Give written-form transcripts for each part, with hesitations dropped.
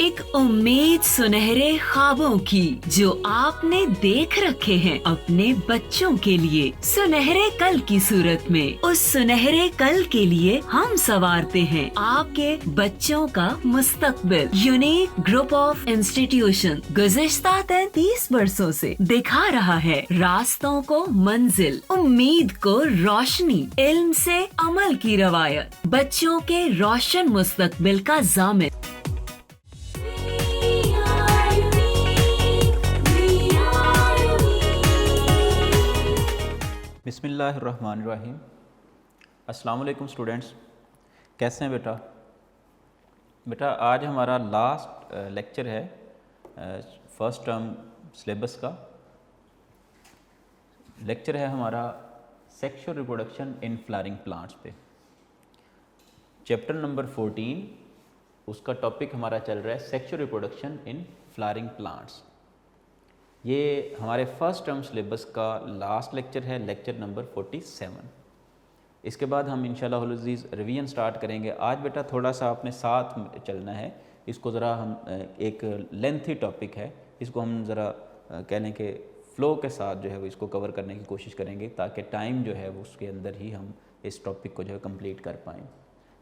एक उम्मीद सुनहरे ख्वाबों की जो आपने देख रखे हैं अपने बच्चों के लिए, सुनहरे कल की सूरत में। उस सुनहरे कल के लिए हम संवारते हैं आपके बच्चों का मुस्तकबिल। यूनिक ग्रुप ऑफ इंस्टीट्यूशन गुज़िश्ता 33 वर्षों से दिखा रहा है रास्तों को मंजिल, उम्मीद को रोशनी, इल्म से अमल की रवायत, बच्चों के रोशन मुस्तकबिल का ज़ामिन। बिस्मिल्लाहिर्रहमानिर्रहीम। अस्सलाम वालेकुम स्टूडेंट्स, कैसे हैं बेटा आज हमारा लास्ट लेक्चर है फर्स्ट टर्म सिलेबस का। लेक्चर है हमारा sexual reproduction in flowering plants पे, चैप्टर नंबर 14। उसका टॉपिक हमारा चल रहा है sexual reproduction in flowering plants. ये हमारे फर्स्ट टर्म सिलेबस का लास्ट लेक्चर है, लेक्चर नंबर 47। इसके बाद हम इंशाल्लाह अज़ीज़ रिवीजन स्टार्ट करेंगे। आज बेटा थोड़ा सा अपने साथ चलना है, इसको ज़रा हम एक लेंथी टॉपिक है, इसको हम ज़रा कह लें कि फ़्लो के साथ जो है वो इसको कवर करने की कोशिश करेंगे ताकि टाइम जो है वो उसके अंदर ही हम इस टॉपिक को जो है कंप्लीट कर पाएँ।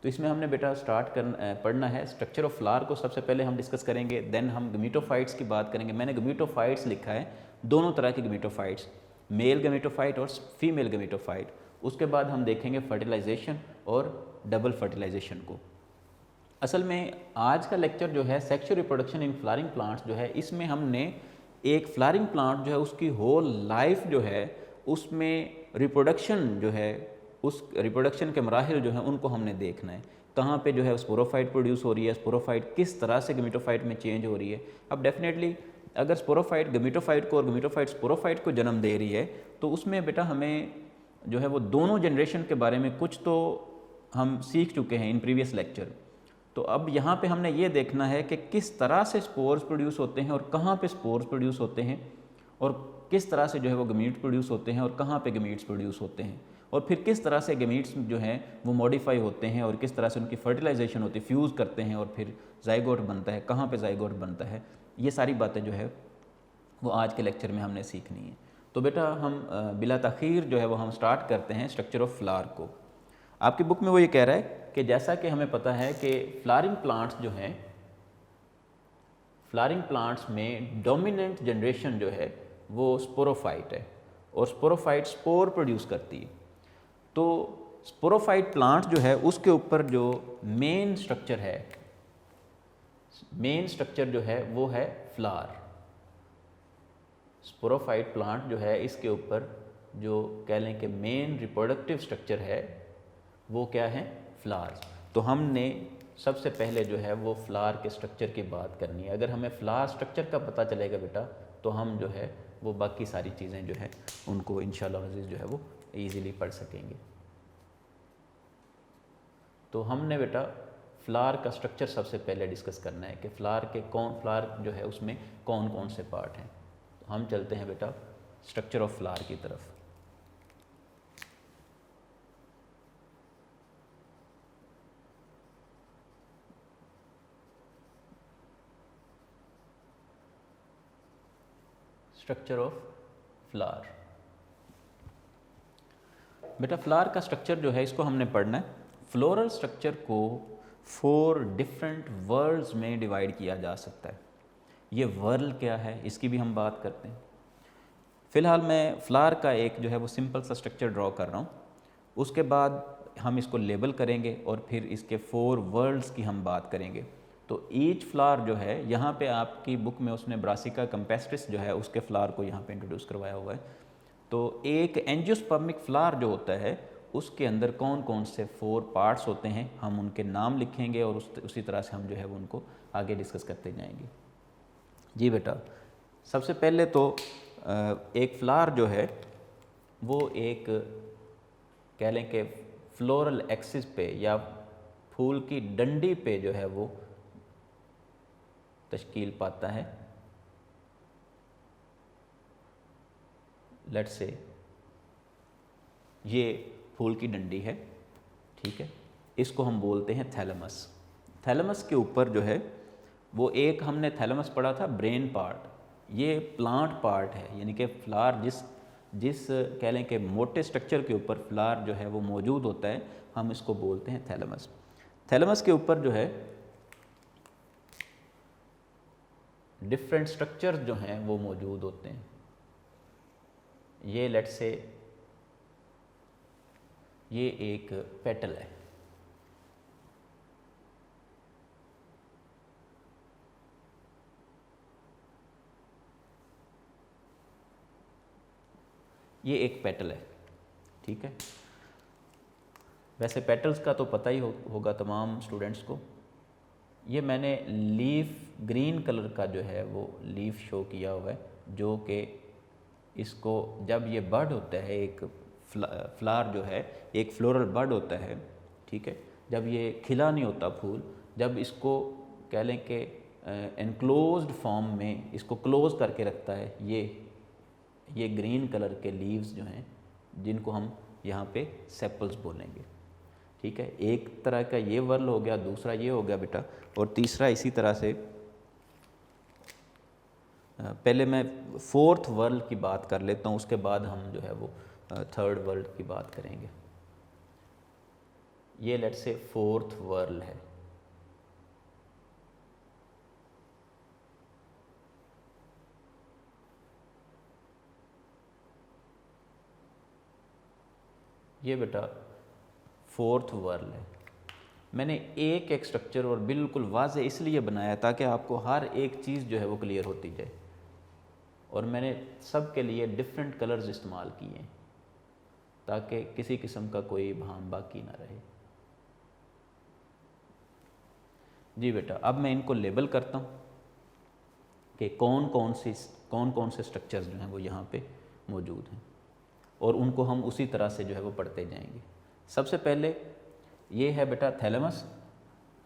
तो इसमें हमने बेटा पढ़ना है स्ट्रक्चर ऑफ फ्लावर को सबसे पहले हम डिस्कस करेंगे, देन हम गमीटोफाइट्स की बात करेंगे। मैंने गमीटोफाइट्स लिखा है, दोनों तरह के गमीटोफाइट्स, मेल गमीटोफाइट और फीमेल गमीटोफाइट। उसके बाद हम देखेंगे फर्टिलाइजेशन और डबल फर्टिलाइजेशन को। असल में आज का लेक्चर जो है sexual reproduction in flowering plants जो है, इसमें हमने एक फ्लावरिंग प्लांट जो है उसकी होल लाइफ जो है उसमें रिप्रोडक्शन जो है, उस रिप्रोडक्शन के मराहिल जो है उनको हमने देखना है। कहाँ पे जो है स्पोरोफाइट प्रोड्यूस हो रही है, स्पोरोफाइट किस तरह से गमीटोफाइट में चेंज हो रही है। अब डेफिनेटली अगर स्पोरोफाइट गमीटोफाइट को और गमीटोफाइट स्पोरोफाइट को जन्म दे रही है तो उसमें बेटा हमें जो है वो दोनों जनरेशन के बारे में कुछ तो हम सीख चुके हैं इन प्रीवियस लेक्चर। तो अब यहाँ पे हमने ये देखना है कि किस तरह से स्पोर्स प्रोड्यूस होते हैं और कहाँ पे स्पोर्स प्रोड्यूस होते हैं, और किस तरह से जो है वो गमीट्स प्रोड्यूस होते हैं और कहाँ पे गमीट्स प्रोड्यूस होते हैं, और फिर किस तरह से गमीट्स जो हैं वो मॉडिफाई होते हैं और किस तरह से उनकी फर्टिलाइजेशन होती है, फ्यूज़ करते हैं और फिर जाइगोट बनता है, कहाँ पे जाइगोट बनता है। ये सारी बातें जो है वो आज के लेक्चर में हमने सीखनी है। तो बेटा हम बिला ताख़ीर जो है वो हम स्टार्ट करते हैं स्ट्रक्चर ऑफ फ्लावर को। आपकी बुक में वो ये कह रहा है कि जैसा कि हमें पता है कि फ्लावरिंग प्लांट्स जो हैं, फ्लावरिंग प्लांट्स में डोमिनेंट जनरेशन जो है वो स्पोरोफाइट है और स्पोरोफाइट स्पोर प्रोड्यूस करती है। तो स्पोरोफाइट प्लांट जो है उसके ऊपर जो मेन स्ट्रक्चर है, मेन स्ट्रक्चर जो है वो है फ्लावर। स्पोरोफाइट प्लांट जो है इसके ऊपर जो कह लें कि मेन रिप्रोडक्टिव स्ट्रक्चर है वो क्या है, फ्लावर्स। तो हमने सबसे पहले जो है वो फ्लावर के स्ट्रक्चर की बात करनी है। अगर हमें फ्लावर स्ट्रक्चर का पता चलेगा बेटा तो हम जो है वो बाकी सारी चीज़ें जो है उनको इंशाल्लाह अज़ीज़ जो है वो ईज़िली पढ़ सकेंगे। तो हमने बेटा फ्लावर का स्ट्रक्चर सबसे पहले डिस्कस करना है कि फ्लावर जो है उसमें कौन कौन से पार्ट हैं। तो हम चलते हैं बेटा स्ट्रक्चर ऑफ फ्लावर की तरफ। स्ट्रक्चर ऑफ फ्लावर बेटा, फ्लावर का स्ट्रक्चर जो है इसको हमने पढ़ना है। फ्लोरल स्ट्रक्चर को 4 डिफरेंट वर्ल्ड्स में डिवाइड किया जा सकता है। ये वर्ल्ड क्या है इसकी भी हम बात करते हैं। फ़िलहाल मैं फ्लावर का एक जो है वो सिंपल सा स्ट्रक्चर ड्रॉ कर रहा हूँ, उसके बाद हम इसको लेबल करेंगे और फिर इसके 4 वर्ल्ड्स की हम बात करेंगे। तो ईच फ्लावर जो है यहाँ पे आपकी बुक में उसने ब्रासिका कैम्पेस्ट्रिस जो है उसके फ्लावर को यहाँ पे इंट्रोड्यूस करवाया हुआ है। तो एक एंजियोस्पर्मिक फ्लावर जो होता है उसके अंदर कौन कौन से 4 पार्ट्स होते हैं हम उनके नाम लिखेंगे और उसी तरह से हम जो है वो उनको आगे डिस्कस करते जाएंगे। जी बेटा, सबसे पहले तो एक फ्लावर जो है वो एक कह लें कि फ्लोरल एक्सिस पे या फूल की डंडी पे जो है वो तश्कील पाता है। लेट्स से ये फूल की डंडी है, ठीक है, इसको हम बोलते हैं थैलेमस। थैलेमस के ऊपर जो है वो एक हमने थैलेमस पढ़ा था ब्रेन पार्ट, ये प्लांट पार्ट है, यानी कि फ्लावर जिस कह लें कि मोटे स्ट्रक्चर के ऊपर फ्लावर जो है वो मौजूद होता है, हम इसको बोलते हैं थैलेमस। थैलेमस के ऊपर जो है डिफरेंट स्ट्रक्चर्स जो हैं वो मौजूद होते हैं। ये लेट्स से ये एक पेटल है, ये एक पेटल है, ठीक है। वैसे पेटल्स का तो पता ही होगा तमाम स्टूडेंट्स को। ये मैंने लीफ ग्रीन कलर का जो है वो लीफ शो किया हुआ है, जो कि इसको जब ये बड होता है, एक फ्लावर जो है एक फ्लोरल बड होता है, ठीक है, जब ये खिला नहीं होता फूल, जब इसको कह लें कि एनक्लोज्ड फॉर्म में इसको क्लोज करके रखता है, ये ग्रीन कलर के लीव्स जो हैं, जिनको हम यहाँ पे सेपल्स बोलेंगे, ठीक है। एक तरह का ये वर्ल हो गया, दूसरा ये हो गया बेटा, और तीसरा इसी तरह से पहले मैं फोर्थ वर्ल की बात कर लेता हूँ, उसके बाद हम जो है वो थर्ड वर्ल की बात करेंगे। ये लेट्स से फोर्थ वर्ल है, ये बेटा फोर्थ वर्ल है। मैंने एक एक स्ट्रक्चर और बिल्कुल वाज़े इसलिए बनाया ताकि आपको हर एक चीज़ जो है वो क्लियर होती जाए, और मैंने सब के लिए डिफरेंट कलर्स इस्तेमाल किए ताकि किसी किस्म का कोई भाम बाकी ना रहे। जी बेटा, अब मैं इनको लेबल करता हूँ कि कौन कौन से स्ट्रक्चर्स जो हैं वो यहाँ पे मौजूद हैं, और उनको हम उसी तरह से जो है वो पढ़ते जाएंगे। सबसे पहले ये है बेटा थैलेमस,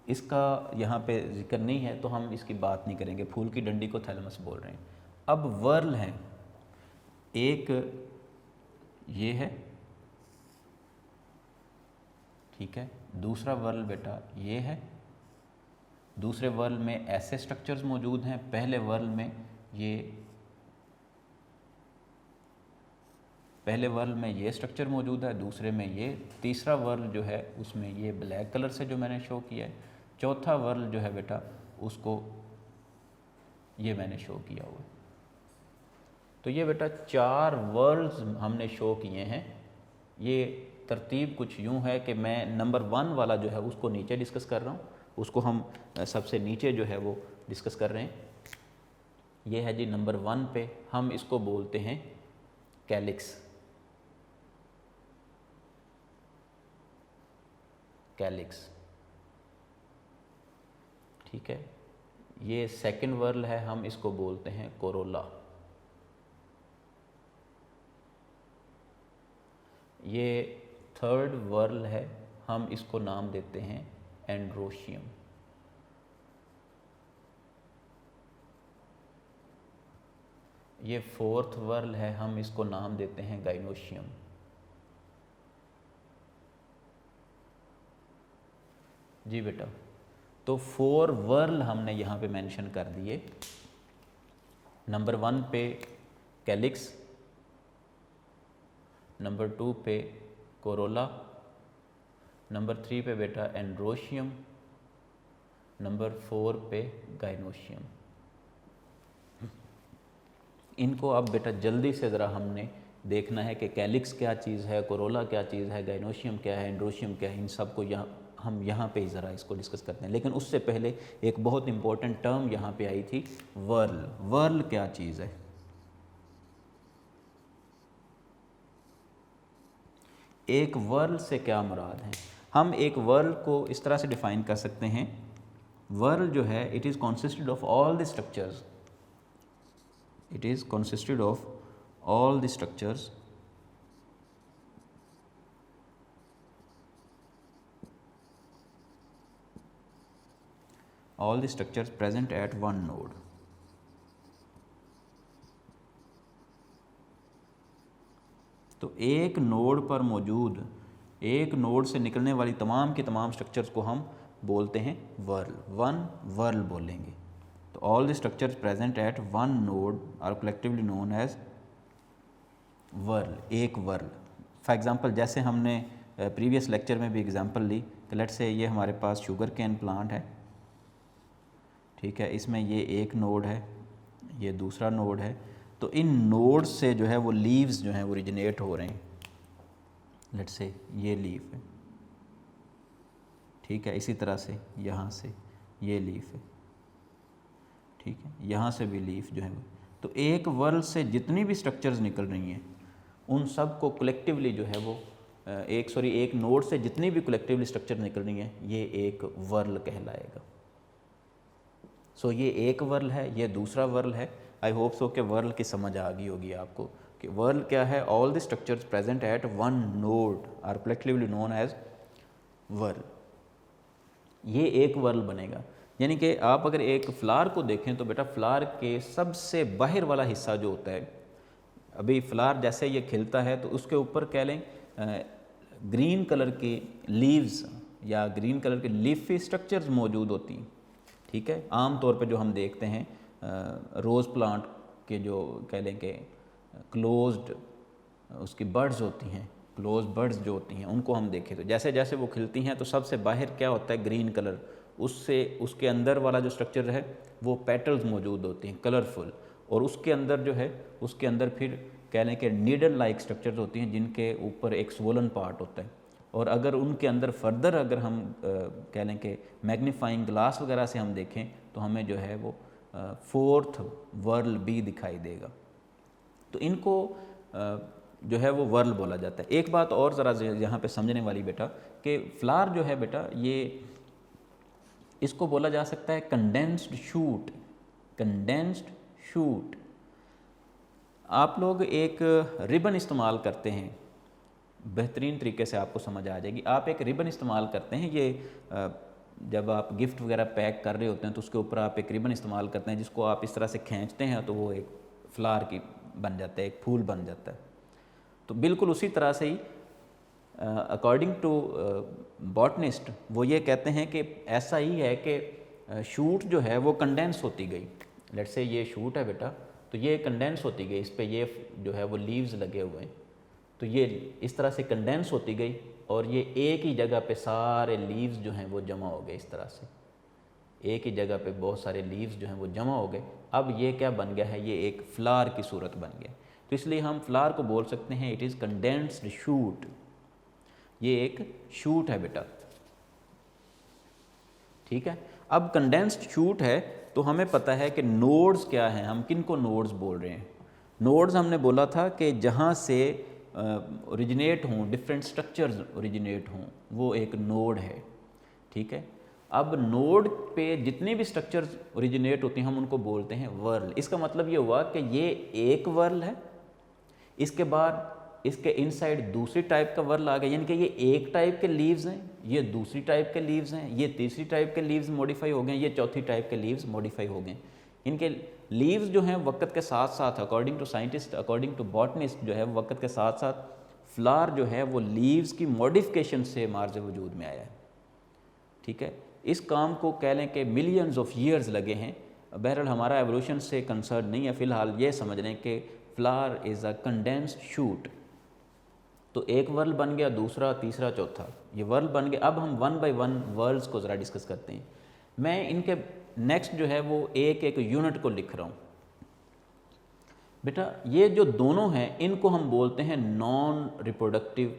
इसका यहाँ पे जिक्र नहीं है तो हम इसकी बात नहीं करेंगे, फूल की डंडी को थैलेमस बोल रहे हैं। अब वर्ल हैं, एक ये है, ठीक है, दूसरा वर्ल बेटा ये है, दूसरे वर्ल में ऐसे स्ट्रक्चर्स मौजूद हैं, पहले वर्ल में ये स्ट्रक्चर मौजूद है, दूसरे में ये, तीसरा वर्ल जो है उसमें ये ब्लैक कलर से जो मैंने शो किया है, चौथा वर्ल जो है बेटा उसको ये मैंने शो किया हुआ है। तो ये बेटा 4 वर्ल्स हमने शो किए हैं। ये तरतीब कुछ यूँ है कि मैं नंबर 1 वाला जो है उसको नीचे डिस्कस कर रहा हूँ, उसको हम सबसे नीचे जो है वो डिस्कस कर रहे हैं। ये है जी नंबर 1 पे, हम इसको बोलते हैं कैलिक्स। ठीक है। ये सेकंड वर्ल है, हम इसको बोलते हैं कोरोला। ये थर्ड वर्ल है, हम इसको नाम देते हैं एंड्रोशियम। ये फोर्थ वर्ल है, हम इसको नाम देते हैं गाइनोशियम। जी बेटा, तो 4 वर्ल हमने यहाँ पे मेंशन कर दिए। नंबर 1 पे कैलिक्स, नंबर 2 पे कोरोला, नंबर 3 पे बेटा एंड्रोशियम, नंबर 4 पे गाइनोशियम। इनको अब बेटा जल्दी से ज़रा हमने देखना है कि कैलिक्स क्या चीज़ है, कोरोला क्या चीज़ है, गाइनोशियम क्या है, एंड्रोशियम क्या है। इन सब को हम यहाँ पे ज़रा इसको डिस्कस करते हैं। लेकिन उससे पहले एक बहुत इम्पोर्टेंट टर्म यहाँ पे आई थी, वर्ल। वर्ल क्या चीज़ है? एक वर्ल से क्या मुराद है? हम एक वर्ल को इस तरह से डिफ़ाइन कर सकते हैं, वर्ल जो है it is कॉन्सिस्टेड of all the structures, it is consisted of all the structures present at one node. तो एक नोड पर मौजूद, एक नोड से निकलने वाली तमाम की तमाम स्ट्रक्चर्स को हम बोलते हैं वर्ल। 1 वर्ल बोलेंगे, तो all the structures present at one node are collectively known as whorl, एक वर्ल। फॉर एग्जांपल जैसे हमने प्रीवियस लेक्चर में भी एग्जांपल ली कि लेट्स से ये हमारे पास शुगर कैन प्लांट है, ठीक है, इसमें ये एक नोड है, ये दूसरा नोड है, तो इन नोड से जो है वो लीव्स जो हैं वो ओरिजिनेट हो रहे हैं। लेट्स से ये लीफ है, ठीक है, इसी तरह से यहाँ से ये लीफ है, ठीक है, यहाँ से भी लीफ जो है वो, तो एक वर्ल से जितनी भी स्ट्रक्चर्स निकल रही हैं उन सब को कलेक्टिवली जो है वो एक नोड से जितनी भी कलेक्टिवली स्ट्रक्चर निकल रही हैं ये एक वर्ल कहलाएगा। सो ये एक वर्ल है, ये दूसरा वर्ल है। आई होप सो कि वर्ल की समझ आ गई होगी आपको कि वर्ल क्या है। All the structures present at one node are collectively known as whorl. ये एक वर्ल बनेगा, यानी कि आप अगर एक फ्लावर को देखें तो बेटा फ्लावर के सबसे बाहर वाला हिस्सा जो होता है, अभी फ्लावर जैसे ये खिलता है तो उसके ऊपर कह लें ग्रीन कलर की लीव्स या ग्रीन कलर के लीफी स्ट्रक्चर्स मौजूद होती हैं, ठीक है। आम तौर पे जो हम देखते हैं रोज़ प्लांट के जो कह लें कि क्लोज्ड उसकी बर्ड्स होती हैं, क्लोज बर्ड्स जो होती हैं उनको हम देखें तो जैसे जैसे वो खिलती हैं तो सबसे बाहर क्या होता है ग्रीन कलर, उससे उसके अंदर वाला जो स्ट्रक्चर है वो पेटल्स मौजूद होती हैं कलरफुल, और उसके अंदर जो है उसके अंदर फिर कह लें कि नीडल लाइक स्ट्रक्चर्स होती हैं जिनके ऊपर एक स्वोलन पार्ट होता है। और अगर उनके अंदर फर्दर अगर हम कह लें कि मैग्नीफाइंग ग्लास वगैरह से हम देखें तो हमें जो है वो फोर्थ वर्ल भी दिखाई देगा। तो इनको जो है वो वर्ल बोला जाता है। एक बात और ज़रा यहाँ पे समझने वाली बेटा कि फ्लावर जो है बेटा ये इसको बोला जा सकता है कंडेंस्ड शूट। कंडेंस्ड शूट, आप लोग एक रिबन इस्तेमाल करते हैं, बेहतरीन तरीके से आपको समझ आ जाएगी। आप एक रिबन इस्तेमाल करते हैं, ये जब आप गिफ्ट वगैरह पैक कर रहे होते हैं तो उसके ऊपर आप एक रिबन इस्तेमाल करते हैं जिसको आप इस तरह से खींचते हैं तो वो एक फ्लावर की बन जाता है, एक फूल बन जाता है। तो बिल्कुल उसी तरह से ही अकॉर्डिंग टू बॉटनिस्ट वो ये कहते हैं कि ऐसा ही है कि शूट जो है वो कंडेंस होती गई। लेट्स से ये शूट है बेटा, तो ये कंडेंस होती गई, इस पे ये जो है वो लीव्स लगे हुए हैं, तो ये इस तरह से कंडेंस होती गई और ये एक ही जगह पे सारे लीव्स जो हैं वो जमा हो गए। इस तरह से एक ही जगह पे बहुत सारे लीव्स जो हैं वो जमा हो गए। अब ये क्या बन गया है, ये एक फ्लावर की सूरत बन गया। तो इसलिए हम फ्लावर को बोल सकते हैं इट इज़ कंडेंस्ड शूट। ये एक शूट है बेटा, ठीक है। अब कंडेंस्ड शूट है तो हमें पता है कि नोड्स क्या हैं, हम किन को नोड्स बोल रहे हैं। नोड्स हमने बोला था कि जहाँ से ओरिजिनेट हों, डिफरेंट स्ट्रक्चर्स ओरिजिनेट हों, वो एक नोड है, ठीक है। अब नोड पे जितनी भी स्ट्रक्चर्स ओरिजिनेट होती हैं हम उनको बोलते हैं वर्ल। इसका मतलब ये हुआ कि ये एक वर्ल है, इसके बाद इसके इनसाइड दूसरी टाइप का वर्ल आ गया, यानी कि ये एक टाइप के लीव्स हैं, ये दूसरी टाइप के लीव्स हैं, ये तीसरी टाइप के लीव्स मॉडिफाई हो गए, ये चौथी टाइप के लीव्स मॉडिफाई हो गए। इनके लीव्स जो हैं वक्त के साथ साथ according to scientist, according to botanist जो है वक्त के साथ साथ फ्लावर जो है वो लीव्स की मॉडिफिकेशन से मार्ज वजूद में आया है, ठीक है। इस काम को कह लें कि मिलियंस ऑफ ईयर्स लगे हैं। बहरहाल हमारा एवोल्यूशन से कंसर्न नहीं है, फ़िलहाल ये समझ लें कि flower is a condensed shoot. तो एक वर्ल बन गया, दूसरा, तीसरा, चौथा, ये वर्ल बन गया। अब हम वन बाय वन वर्ल्स को ज़रा डिस्कस करते हैं। मैं इनके नेक्स्ट जो है वो एक एक यूनिट को लिख रहा हूँ बेटा। ये जो दोनों हैं इनको हम बोलते हैं नॉन रिप्रोडक्टिव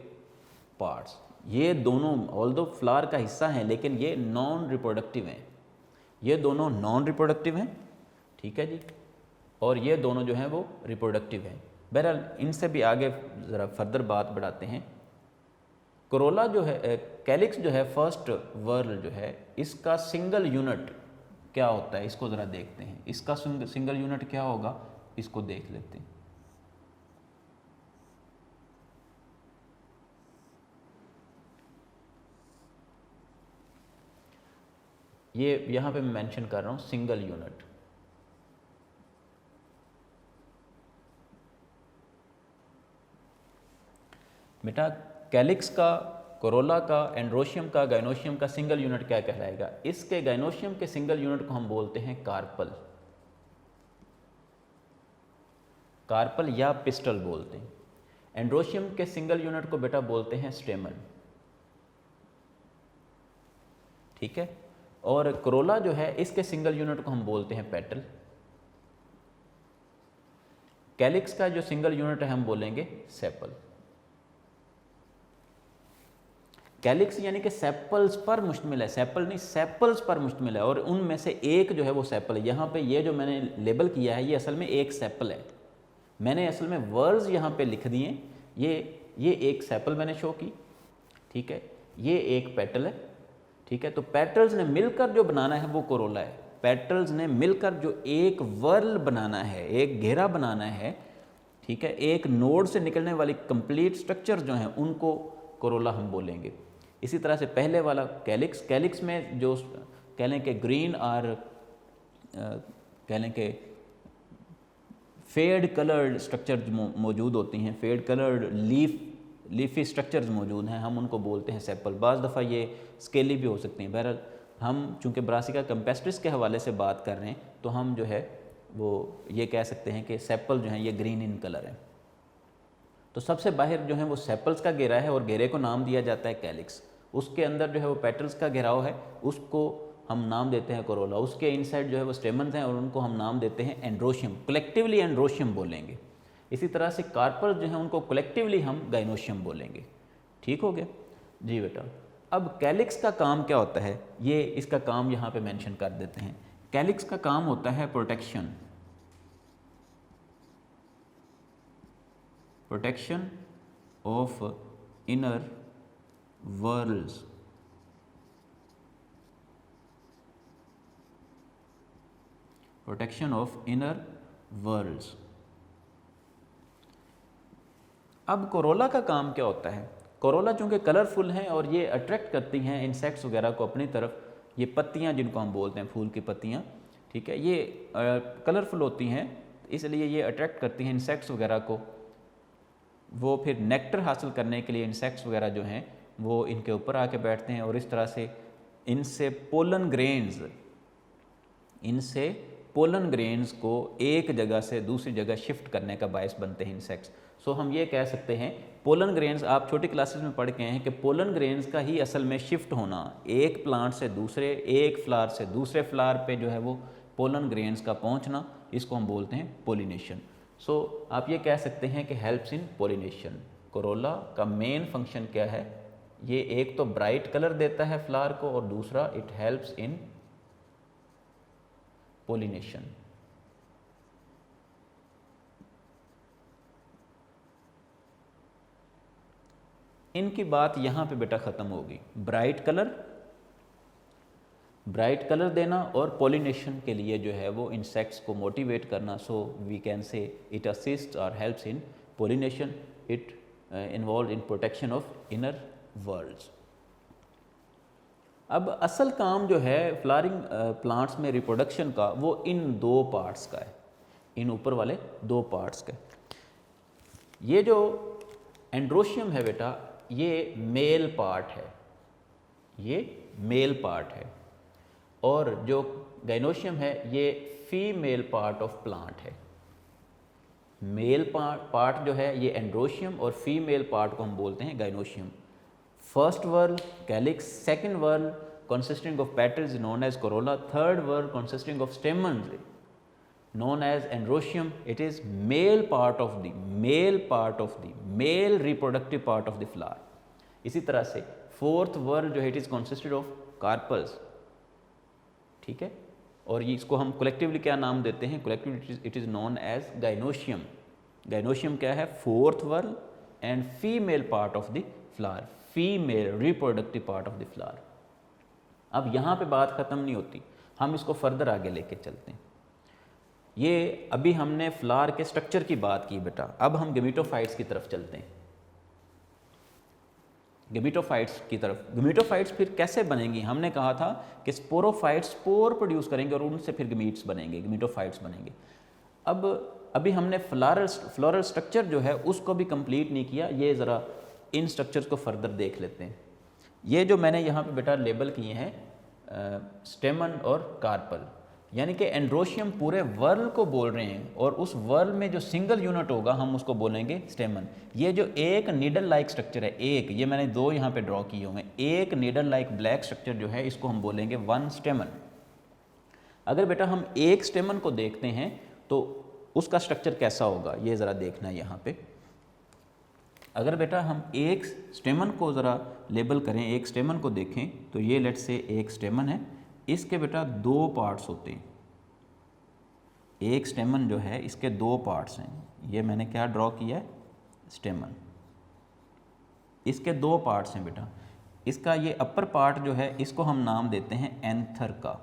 पार्ट्स। ये दोनों ऑल्दो फ्लावर का हिस्सा हैं लेकिन ये नॉन रिप्रोडक्टिव हैं, ये दोनों नॉन रिप्रोडक्टिव हैं, ठीक है जी। और ये दोनों जो हैं वो रिप्रोडक्टिव हैं। बहरहाल इनसे भी आगे ज़रा फर्दर बात बढ़ाते हैं। कोरोला जो है, कैलिक्स जो है, फर्स्ट वर्ल जो है, इसका सिंगल यूनिट क्या होता है इसको ज़रा देखते हैं। इसका सिंगल यूनिट क्या होगा इसको देख लेते हैं। ये यहाँ पे मैं मेंशन कर रहा हूँ सिंगल यूनिट। बेटा कैलिक्स का कोरोला का, एंड्रोशियम का, गाइनोशियम का सिंगल यूनिट क्या कहलाएगा? इसके गाइनोशियम के सिंगल यूनिट को हम बोलते हैं कार्पल, कार्पल या पिस्टल बोलते हैं। एंड्रोशियम के सिंगल यूनिट को बेटा बोलते हैं स्टेमन, ठीक है। और कोरोला जो है इसके सिंगल यूनिट को हम बोलते हैं पेटल। कैलिक्स का जो सिंगल यूनिट है हम बोलेंगे सेपल। कैलिक्स यानी कि सेपल्स पर मुश्तमिल है, सेपल नहीं सेपल्स पर मुश्तमिल है, और उनमें से एक जो है वो सेपल है। यहाँ पे ये जो मैंने लेबल किया है ये असल में एक सेपल है। मैंने असल में वर्ड्स यहाँ पे लिख दिए, ये एक सेपल मैंने शो की, ठीक है, ये एक पेटल है, ठीक है। तो पेटल्स ने मिलकर जो बनाना है वो कोरोला है। पेटल्स ने मिलकर जो एक वर्ल बनाना है, एक घेरा बनाना है, ठीक है, एक नोड से निकलने वाली कंप्लीट स्ट्रक्चर जो हैं उनको कोरोला हम बोलेंगे। इसी तरह से पहले वाला कैलिक्स, कैलिक्स में जो कह लें कि ग्रीन और कह लें कि फेड कलर्ड स्ट्रक्चर मौजूद होती हैं, फेड कलर्ड लीफी स्ट्रक्चर्स मौजूद हैं, हम उनको बोलते हैं सेपल। बाज़ दफ़ा ये स्केली भी हो सकती हैं। बहरहाल हम चूँकि ब्रासिका कैम्पेस्ट्रिस के हवाले से बात कर रहे हैं तो हम जो है वो ये कह सकते हैं कि सेपल जो हैं ये ग्रीन इन कलर हैं। तो सबसे बाहर जो है वो सेपल्स का घेरा है और घेरे को नाम दिया जाता है कैलिक्स। उसके अंदर जो है वो पेटल्स का घेराव है, उसको हम नाम देते हैं कोरोला। उसके इनसाइड जो है वो स्टेमन्स हैं और उनको हम नाम देते हैं एंड्रोशियम, कलेक्टिवली एंड्रोशियम बोलेंगे। इसी तरह से कार्पल जो है उनको कलेक्टिवली हम गाइनोशियम बोलेंगे। ठीक हो गया जी बेटा। अब कैलिक्स का काम क्या होता है, ये इसका काम यहाँ पे मेंशन कर देते हैं। कैलिक्स का काम होता है protection, protection of inner whorls, protection of inner whorls. अब कोरोला का काम क्या होता है? कोरोला चूँकि कलरफुल हैं और ये अट्रैक्ट करती हैं इंसेक्ट्स वगैरह को अपनी तरफ। ये पत्तियाँ जिनको हम बोलते हैं फूल की पत्तियाँ, ठीक है, ये कलरफुल होती हैं, इसलिए ये अट्रैक्ट करती हैं इंसेक्ट्स वगैरह को। वो फिर नेक्टर हासिल करने के लिए इंसेक्ट्स वगैरह जो हैं वो इनके ऊपर आके बैठते हैं और इस तरह से इनसे पोलन ग्रेन्स को एक जगह से दूसरी जगह शिफ्ट करने का बायस बनते हैं इंसेक्ट्स। सो हम ये कह सकते हैं पोलन ग्रेन्स, आप छोटी क्लासेस में पढ़ के हैं कि पोलन ग्रेन्स का ही असल में शिफ्ट होना, एक प्लांट से दूसरे, एक फ्लावर से दूसरे फ्लावर पे जो है वो पोलन ग्रेन्स का पहुंचना, इसको हम बोलते हैं पोलिनेशन। सो आप ये कह सकते हैं कि हेल्प्स इन पोलिनेशन। कोरोला का मेन फंक्शन क्या है? ये एक तो ब्राइट कलर देता है फ्लावर को और दूसरा इट हेल्प्स इन पोलिनेशन। इनकी बात यहाँ पे बेटा ख़त्म होगी। ब्राइट कलर देना और पोलिनेशन के लिए जो है वो इंसेक्ट्स को मोटिवेट करना। So we can say it assist और helps in pollination, it involve in protection of inner whorls. अब असल काम जो है फ्लावरिंग प्लांट्स में रिप्रोडक्शन का वो इन दो पार्ट्स का है, इन ऊपर वाले दो पार्ट्स का। ये जो एंड्रोशियम है बेटा ये मेल पार्ट है, ये मेल पार्ट है, और जो गाइनोशियम है ये फीमेल पार्ट ऑफ प्लांट है। मेल पार्ट जो है ये एंड्रोशियम और फीमेल पार्ट को हम बोलते हैं gynoecium. First whorl calyx, second whorl consisting of petals known as corolla, third whorl consisting of stamens known as androecium. It is male part of the male reproductive part of the flower. इसी तरह से fourth whorl जो है it is consisted of carpels, ठीक है, और ये इसको हम कलेक्टिवली क्या नाम देते हैं? Collectively it is known as gynoecium. Gynoecium क्या है? Fourth whorl and female part of the flower, female reproductive part of the flower. अब यहाँ पे बात ख़त्म नहीं होती, हम इसको फर्दर आगे लेके चलते हैं। ये अभी हमने फ्लावर के स्ट्रक्चर की बात की बेटा, अब हम गेमिटोफाइट्स की तरफ चलते हैं। गेमिटोफाइट्स की तरफ, गेमिटोफाइट्स फिर कैसे बनेंगी? हमने कहा था कि स्पोरोफाइट्स स्पोर प्रोड्यूस करेंगे और उनसे फिर गेमीट्स बनेंगे, गेमिटोफाइट्स बनेंगे। अब अभी हमने फ्लोरल स्ट्रक्चर जो है उसको भी कंप्लीट नहीं किया, ये ज़रा इन स्ट्रक्चर्स को फर्दर देख लेते हैं। ये जो मैंने यहाँ पे बेटा लेबल किए हैं स्टेमन और कार्पल, यानी कि एंड्रोशियम पूरे वर्ल को बोल रहे हैं और उस वर्ल में जो सिंगल यूनिट होगा हम उसको बोलेंगे स्टेमन। ये जो एक नीडल लाइक स्ट्रक्चर है, एक ये मैंने दो यहाँ पे ड्रॉ किए हुए हैं, एक नीडल लाइक ब्लैक स्ट्रक्चर जो है इसको हम बोलेंगे वन स्टेमन। अगर बेटा हम एक स्टेमन को देखते हैं तो उसका स्ट्रक्चर कैसा होगा ये ज़रा देखना है यहाँ पे। अगर बेटा हम एक स्टेमन को ज़रा लेबल करें, एक स्टेमन को देखें तो ये लेट से एक स्टेमन है, इसके बेटा दो पार्ट्स होते हैं। एक स्टेमन जो है इसके दो पार्ट्स हैं, ये मैंने क्या ड्रॉ किया है स्टेमन, इसके दो पार्ट्स हैं बेटा। इसका ये अपर पार्ट जो है इसको हम नाम देते हैं एंथर का,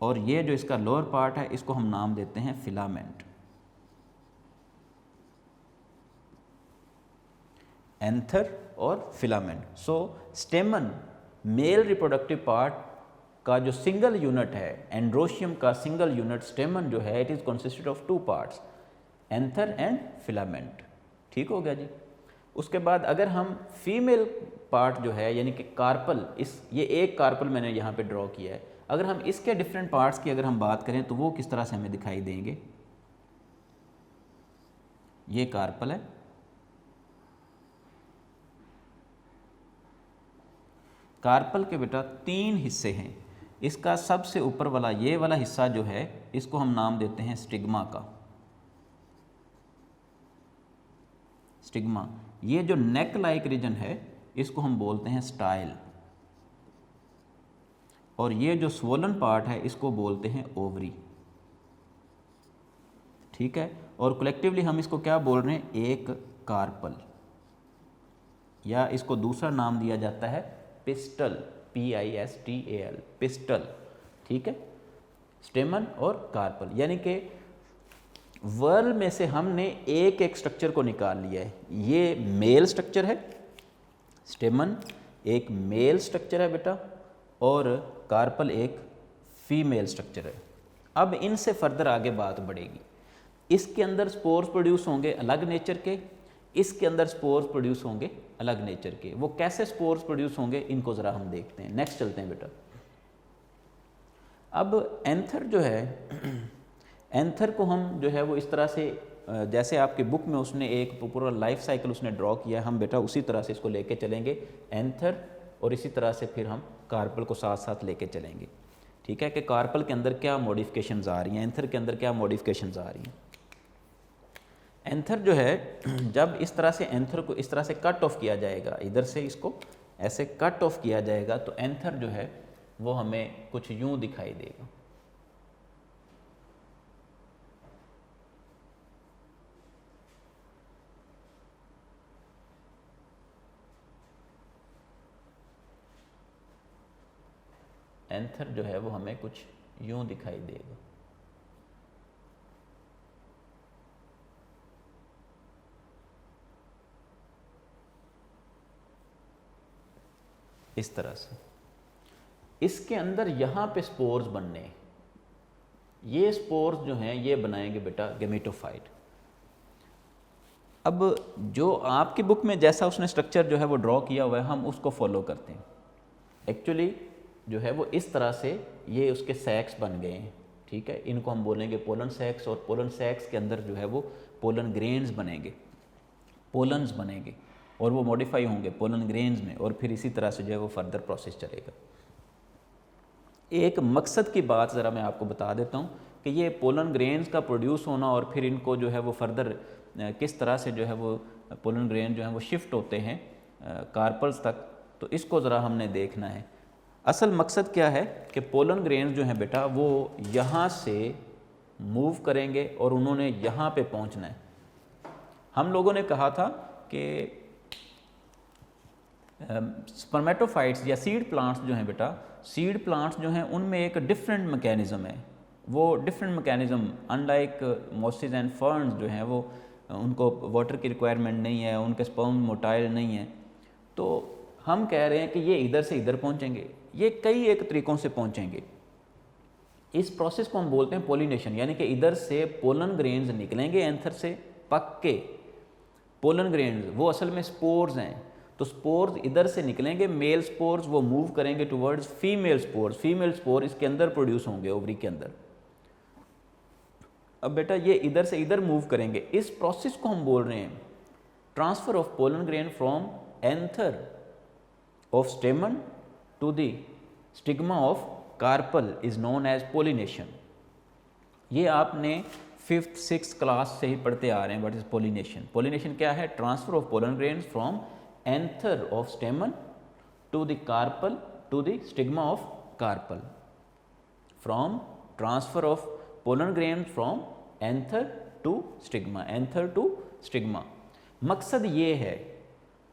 और ये जो इसका लोअर पार्ट है इसको हम नाम देते हैं फिलामेंट। एंथर और फिलामेंट। सो स्टेमन मेल रिप्रोडक्टिव पार्ट का जो सिंगल यूनिट है, एंड्रोशियम का सिंगल यूनिट स्टेमन जो है, it is consisted of two parts, anther and filament. ठीक हो गया जी। उसके बाद अगर हम फीमेल पार्ट जो है यानी कि कार्पल, ये एक कार्पल मैंने यहाँ पे ड्रॉ किया है, अगर हम इसके डिफरेंट पार्ट्स की अगर हम बात करें तो वो किस तरह से हमें दिखाई देंगे। ये कार्पल है, कार्पल के बेटा तीन हिस्से हैं। इसका सबसे ऊपर वाला ये वाला हिस्सा जो है इसको हम नाम देते हैं स्टिग्मा का, स्टिग्मा। ये जो नेक लाइक रीजन है इसको हम बोलते हैं स्टाइल, और ये जो स्वोलन पार्ट है इसको बोलते हैं ओवरी। ठीक है, और कलेक्टिवली हम इसको क्या बोल रहे हैं, एक कार्पल, या इसको दूसरा नाम दिया जाता है पिस्टल, PISTAL, पिस्टल। ठीक है, स्टेमन और कार्पल, यानी कि वर्ल में से हमने एक एक स्ट्रक्चर को निकाल लिया है। ये मेल स्ट्रक्चर है, स्टेमन एक मेल स्ट्रक्चर है बेटा, और कार्पल एक फीमेल स्ट्रक्चर है। अब इनसे फर्दर आगे बात बढ़ेगी। इसके अंदर स्पोर्स प्रोड्यूस होंगे अलग नेचर के, इसके अंदर स्पोर्स प्रोड्यूस होंगे अलग नेचर के। वो कैसे स्पोर्स प्रोड्यूस होंगे इनको ज़रा हम देखते हैं। नेक्स्ट चलते हैं बेटा। अब एंथर जो है, एंथर को हम जो है वो इस तरह से, जैसे आपके बुक में उसने एक पूरा लाइफ साइकिल उसने ड्रॉ किया, हम बेटा उसी तरह से इसको लेके चलेंगे एंथर, और इसी तरह से फिर हम कार्पल को साथ साथ लेके चलेंगे। ठीक है, कि कार्पल के अंदर क्या मॉडिफिकेशंस आ रही हैं, एंथर के अंदर क्या मॉडिफिकेशंस आ रही हैं। एंथर जो है, जब इस तरह से एंथर को इस तरह से कट ऑफ किया जाएगा, इधर से इसको ऐसे कट ऑफ किया जाएगा, तो एंथर जो है वो हमें कुछ यूं दिखाई देगा। एंथर जो है वो हमें कुछ यूं दिखाई देगा। इस तरह से इसके अंदर यहाँ पे स्पोर्स बनने, ये स्पोर्स जो हैं ये बनाएंगे बेटा गेमेटोफाइट। अब जो आपकी बुक में जैसा उसने स्ट्रक्चर जो है वो ड्रॉ किया हुआ है, हम उसको फॉलो करते हैं। एक्चुअली जो है वो इस तरह से ये उसके सैक्स बन गए हैं। ठीक है, इनको हम बोलेंगे पोलन सैक्स, और पोलन सैक्स के अंदर जो है वो पोलन ग्रेन्स बनेंगे, पोलन्स बनेंगे, और वो मॉडिफाई होंगे पोलन ग्रेन्स में, और फिर इसी तरह से जो है वो फर्दर प्रोसेस चलेगा। एक मकसद की बात ज़रा मैं आपको बता देता हूँ कि ये पोलन ग्रेन्स का प्रोड्यूस होना और फिर इनको जो है वो फर्दर किस तरह से जो है वो पोलन ग्रेन जो है वो शिफ्ट होते हैं कार्पल्स तक, तो इसको ज़रा हमने देखना है। असल मकसद क्या है कि पोलन ग्रेन्स जो हैं बेटा वो यहाँ से मूव करेंगे और उन्होंने यहाँ पे पहुँचना है। हम लोगों ने कहा था कि स्पर्मेटोफाइट्स या सीड प्लांट्स जो हैं बेटा, सीड प्लांट्स जो हैं उनमें एक डिफरेंट मैकेनिज़्म है। वो different mechanism unlike mosses and ferns जो हैं वो उनको वाटर की रिक्वायरमेंट नहीं है, उनके स्पर्म मोटाइल नहीं है, तो हम कह रहे हैं कि ये इधर से इधर पहुंचेंगे, ये कई एक तरीक़ों से पहुंचेंगे। इस प्रोसेस को हम बोलते हैं पोलिनेशन, यानी कि इधर से पोलन ग्रेन्स निकलेंगे एंथर से पक के, पोलन ग्रेन्स वो असल में स्पोर्स हैं, तो स्पोर्स इधर से निकलेंगे, मेल स्पोर्स वो मूव करेंगे towards female spores, female spore इसके अंदर प्रोड्यूस होंगे ओवरी के अंदर। अब बेटा ये इधर से इधर मूव करेंगे, इस प्रोसेस को हम बोल रहे हैं transfer of pollen grain from anther of stamen to the stigma of carpel is known as pollination. ये आपने 5th 6th क्लास से ही पढ़ते आ रहे हैं। What is pollination? पोलिनेशन क्या है? Transfer of pollen grains from anther of stamen to the carpel to the stigma of carpel, from transfer of pollen grain from anther to stigma, anther to stigma. मकसद ये है,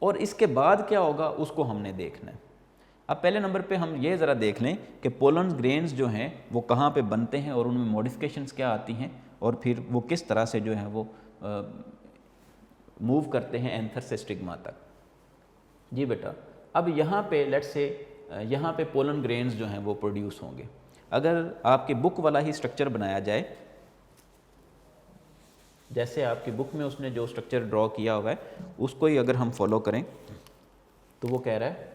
और इसके बाद क्या होगा उसको हमने देखना है। अब पहले नंबर पे हम ये ज़रा देख लें कि पोलन ग्रेन्स जो हैं वो कहाँ पे बनते हैं और उनमें मॉडिफिकेशंस क्या आती हैं, और फिर वो किस तरह से जो है वो मूव करते हैं एंथर से स्टिग्मा तक। जी बेटा, अब यहाँ पे लेट्स से यहाँ पे पोलन ग्रेन्स जो हैं वो प्रोड्यूस होंगे। अगर आपकी बुक वाला ही स्ट्रक्चर बनाया जाए, जैसे आपकी बुक में उसने जो स्ट्रक्चर ड्रॉ किया हुआ है उसको ही अगर हम फॉलो करें तो वो कह रहा है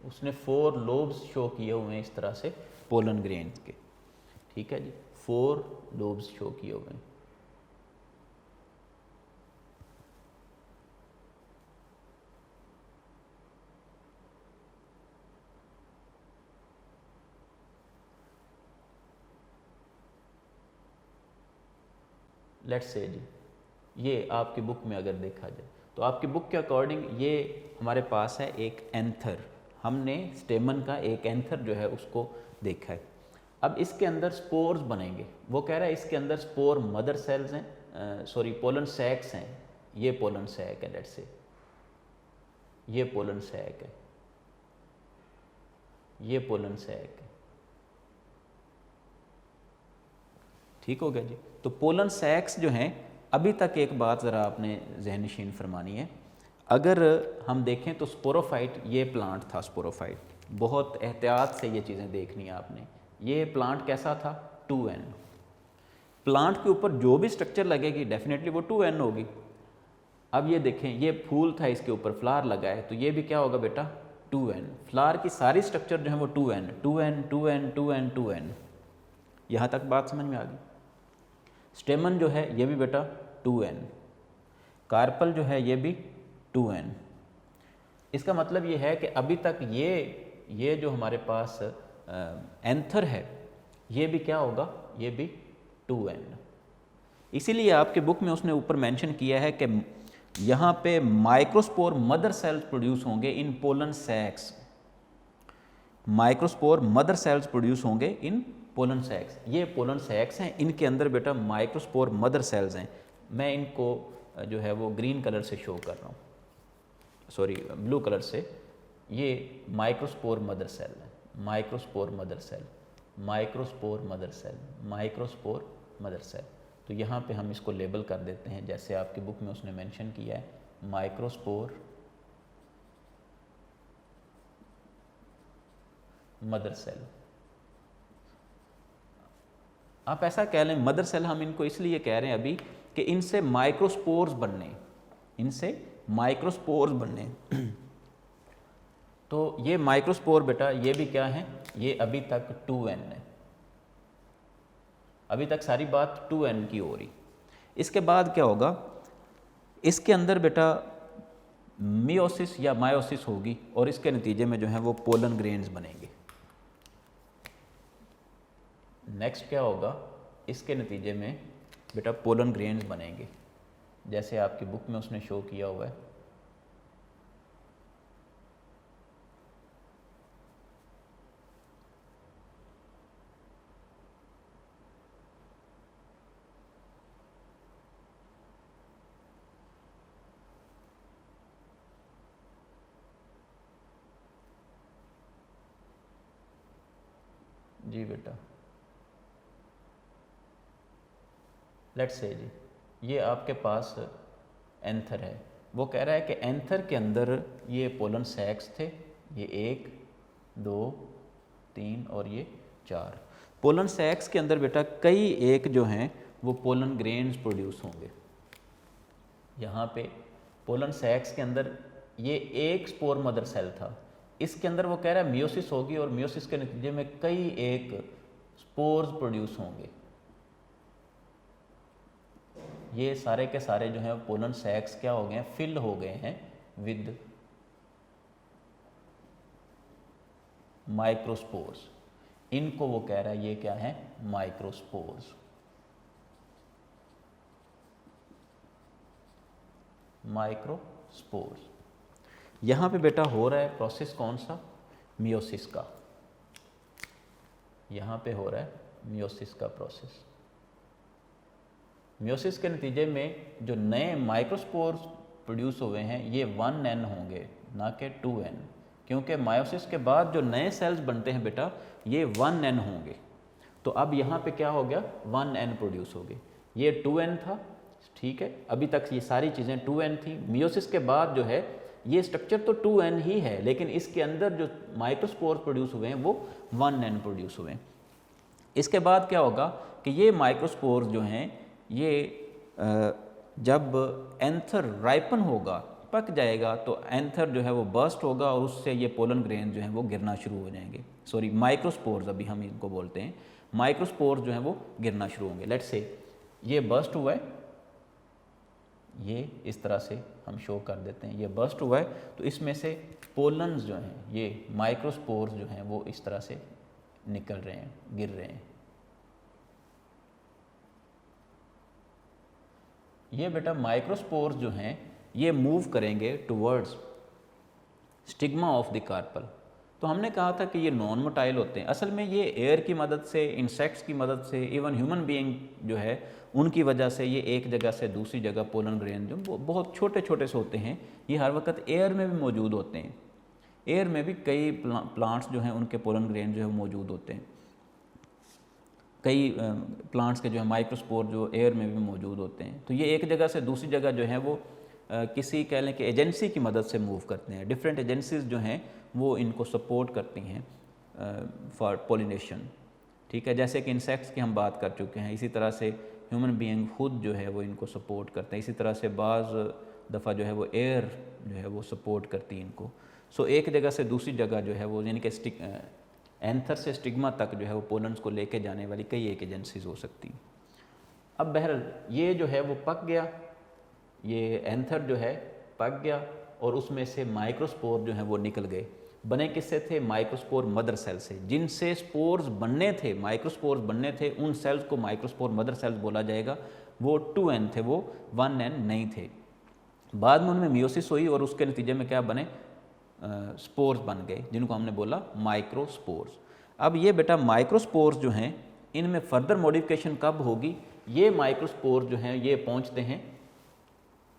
उसने 4 लोब्स शो किए हुए हैं इस तरह से पोलन ग्रेन के। ठीक है जी, 4 लोब्स शो किए हुए हैं। लेट्स से जी ये आपकी बुक में अगर देखा जाए तो आपकी बुक के अकॉर्डिंग ये हमारे पास है एक एंथर, हमने स्टेमन का एक एंथर जो है उसको देखा है। अब इसके अंदर स्पोर्स बनेंगे। वो कह रहा है इसके अंदर स्पोर मदर सेल्स हैं, सॉरी पोलन सैक्स हैं। ये पोलन सैक है, लेट्स से ये पोलन सैक है, ये पोलन सैक है। ठीक हो गया जी। तो पोलन सैक्स जो हैं, अभी तक एक बात ज़रा आपने ज़हनशीन फरमानी है। अगर हम देखें तो स्पोरोफाइट ये प्लांट था, स्पोरोफाइट, बहुत एहतियात से ये चीज़ें देखनी है आपने। ये प्लांट कैसा था? 2n। प्लांट के ऊपर जो भी स्ट्रक्चर लगेगी डेफिनेटली वो 2n होगी। अब ये देखें, ये फूल था, इसके ऊपर फ्लावर लगा है, तो ये भी क्या होगा बेटा? 2n। फ्लावर की सारी स्ट्रक्चर जो है वो 2n 2n 2n 2n 2n। यहाँ तक बात समझ में आ गई? स्टेमन जो है ये भी बेटा 2n, कार्पल जो है ये भी 2n। इसका मतलब ये है कि अभी तक ये जो हमारे पास एंथर है ये भी क्या होगा? ये भी 2n। इसीलिए आपके बुक में उसने ऊपर मेंशन किया है कि यहाँ पे माइक्रोस्पोर मदर सेल्स प्रोड्यूस होंगे in pollen sacs. Microspore mother cells produce होंगे इन पोलन सैक्स। ये पोलन सैक्स हैं, इनके अंदर बेटा माइक्रोस्पोर मदर सेल्स हैं। मैं इनको जो है वो ग्रीन कलर से शो कर रहा हूँ, सॉरी ब्लू कलर से। ये माइक्रोस्पोर मदर सेल है, microspore mother cell, microspore mother cell, microspore mother cell. तो यहाँ पे हम इसको लेबल कर देते हैं जैसे आपकी बुक में उसने मेंशन किया है, माइक्रोस्पोर मदर सेल। आप ऐसा कह लें मदर सेल, हम इनको इसलिए कह रहे हैं अभी कि इनसे माइक्रोस्पोर्स बनने, इनसे माइक्रोस्पोर्स बनने। तो ये माइक्रोस्पोर बेटा ये भी क्या है? ये अभी तक 2n है। अभी तक सारी बात 2n की हो रही। इसके बाद क्या होगा? इसके अंदर बेटा मियोसिस या मायोसिस होगी और इसके नतीजे में जो है वो पोलन ग्रेन्स बनेंगे। नेक्स्ट क्या होगा? इसके नतीजे में बेटा पोलन ग्रेन्स बनेंगे जैसे आपकी बुक में उसने शो किया हुआ है। जी बेटा, लेट्स से जी ये आपके पास एंथर है। वो कह रहा है कि एंथर के अंदर ये पोलन सैक्स थे, ये 1 2 3 और ये 4। पोलन सैक्स के अंदर बेटा कई एक जो हैं वो पोलन ग्रेन्स प्रोड्यूस होंगे। यहाँ पे पोलन सैक्स के अंदर ये एक स्पोर मदर सेल था, इसके अंदर वो कह रहा है मियोसिस होगी और मियोसिस के नतीजे में कई एक स्पोर्स प्रोड्यूस होंगे। ये सारे के सारे जो हैं पोलन सैक्स क्या हो गए हैं, फिल हो गए हैं विद माइक्रोस्पोर्स। इनको वो कह रहा है ये क्या है, माइक्रोस्पोर्स। माइक्रोस्पोर्स। यहाँ पे बेटा हो रहा है प्रोसेस कौन सा, मियोसिस का। यहाँ पे हो रहा है मियोसिस का प्रोसेस। मियोसिस के नतीजे में जो नए माइक्रोस्पोर्स प्रोड्यूस हुए हैं ये 1n होंगे, ना कि 2n, क्योंकि मायोसिस के बाद जो नए सेल्स बनते हैं बेटा ये 1n होंगे। तो अब यहाँ पे क्या हो गया, 1n प्रोड्यूस हो गए। ये 2n था, ठीक है, अभी तक ये सारी चीज़ें 2n थी। मियोसिस के बाद जो है ये स्ट्रक्चर तो 2n ही है, लेकिन इसके अंदर जो माइक्रोस्पोर प्रोड्यूस हुए हैं वो 1n प्रोड्यूस हुए हैं। इसके बाद क्या होगा कि ये माइक्रोस्पोर्स जो हैं ये जब एंथर राइपन होगा, पक जाएगा, तो एंथर जो है वो बर्स्ट होगा और उससे ये पोलन ग्रेन जो है वो गिरना शुरू हो जाएंगे। सॉरी, माइक्रोस्पोर्स अभी हम इनको बोलते हैं, माइक्रोस्पोर्स जो है वो गिरना शुरू होंगे। लेट्स से ये बर्स्ट हुआ है, ये इस तरह से हम शो कर देते हैं, ये बर्स्ट हुआ है, तो इसमें से पोलन्स जो हैं, ये माइक्रोस्पोर्स जो हैं वो इस तरह से निकल रहे हैं, गिर रहे हैं। ये बेटा माइक्रोस्पोर्स जो हैं ये मूव करेंगे towards stigma of the carpel. तो हमने कहा था कि ये नॉन मोटाइल होते हैं, असल में ये एयर की मदद से, इंसेक्ट्स की मदद से, इवन ह्यूमन बीइंग जो है उनकी वजह से ये एक जगह से दूसरी जगह पोलन ग्रेन जो वो बहुत छोटे छोटे से होते हैं, ये हर वक्त एयर में भी मौजूद होते हैं। एयर में भी कई प्लांट्स जो हैं उनके पोलन ग्रेन जो है मौजूद होते हैं। कई प्लांट्स के जो है माइक्रोस्पोर जो एयर में भी मौजूद होते हैं। तो ये एक जगह से दूसरी जगह जो है वो किसी कह लें कि एजेंसी की मदद से मूव करते हैं। डिफरेंट एजेंसीज जो हैं वो इनको सपोर्ट करती हैं फॉर पोलिनेशन, ठीक है। जैसे कि इंसेक्ट्स की हम बात कर चुके हैं, इसी तरह से ह्यूमन बीइंग खुद जो है वो इनको सपोर्ट करते हैं। इसी तरह से बाज़ दफ़ा जो है वो एयर जो है वो सपोर्ट करती है इनको। सो एक जगह से दूसरी जगह जो है वो यानी कि एंथर से स्टिग्मा तक जो है वो पोलन्स को लेके जाने वाली कई एक एजेंसीज हो सकती हैं। अब बहरहाल ये जो है वो पक गया, ये एंथर जो है पक गया और उसमें से माइक्रोस्पोर जो है वो निकल गए। बने किससे थे, माइक्रोस्पोर मदर सेल से। जिनसे स्पोर्स बनने थे, माइक्रोस्पोर्स बनने थे, उन सेल्स को माइक्रोस्पोर मदर सेल्स बोला जाएगा। वो 2n थे, वो 1n नहीं थे। बाद में उनमें मियोसिस हुई और उसके नतीजे में क्या बने, स्पोर्स बन गए, जिनको हमने बोला माइक्रोस्पोर्स। अब ये बेटा माइक्रोस्पोर्स जो हैं इनमें फर्दर मॉडिफिकेशन कब होगी, ये माइक्रोस्पोर्स जो हैं ये पहुंचते हैं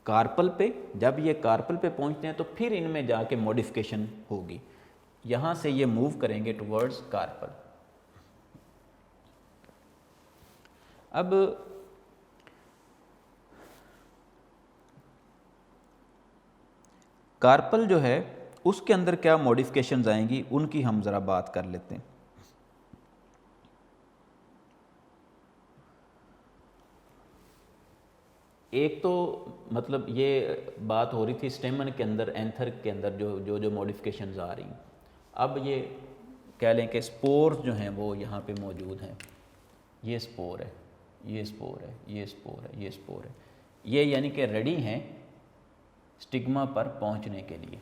कार्पल पे। जब ये कार्पल पे पहुंचते हैं तो फिर इनमें जाके मॉडिफिकेशन होगी, यहाँ से ये मूव करेंगे टुवर्ड्स कार्पल। अब कार्पल जो है उसके अंदर क्या मॉडिफिकेशंस आएंगी उनकी हम ज़रा बात कर लेते हैं। एक तो मतलब ये बात हो रही थी स्टेमन के अंदर, एंथर के अंदर जो मॉडिफिकेशंस आ रही हैं। अब ये कह लें कि स्पोर्स जो हैं वो यहाँ पे मौजूद हैं। ये स्पोर है, ये स्पोर है, ये स्पोर है, ये स्पोर है, ये यानी कि रेडी हैं स्टिग्मा पर पहुँचने के लिए।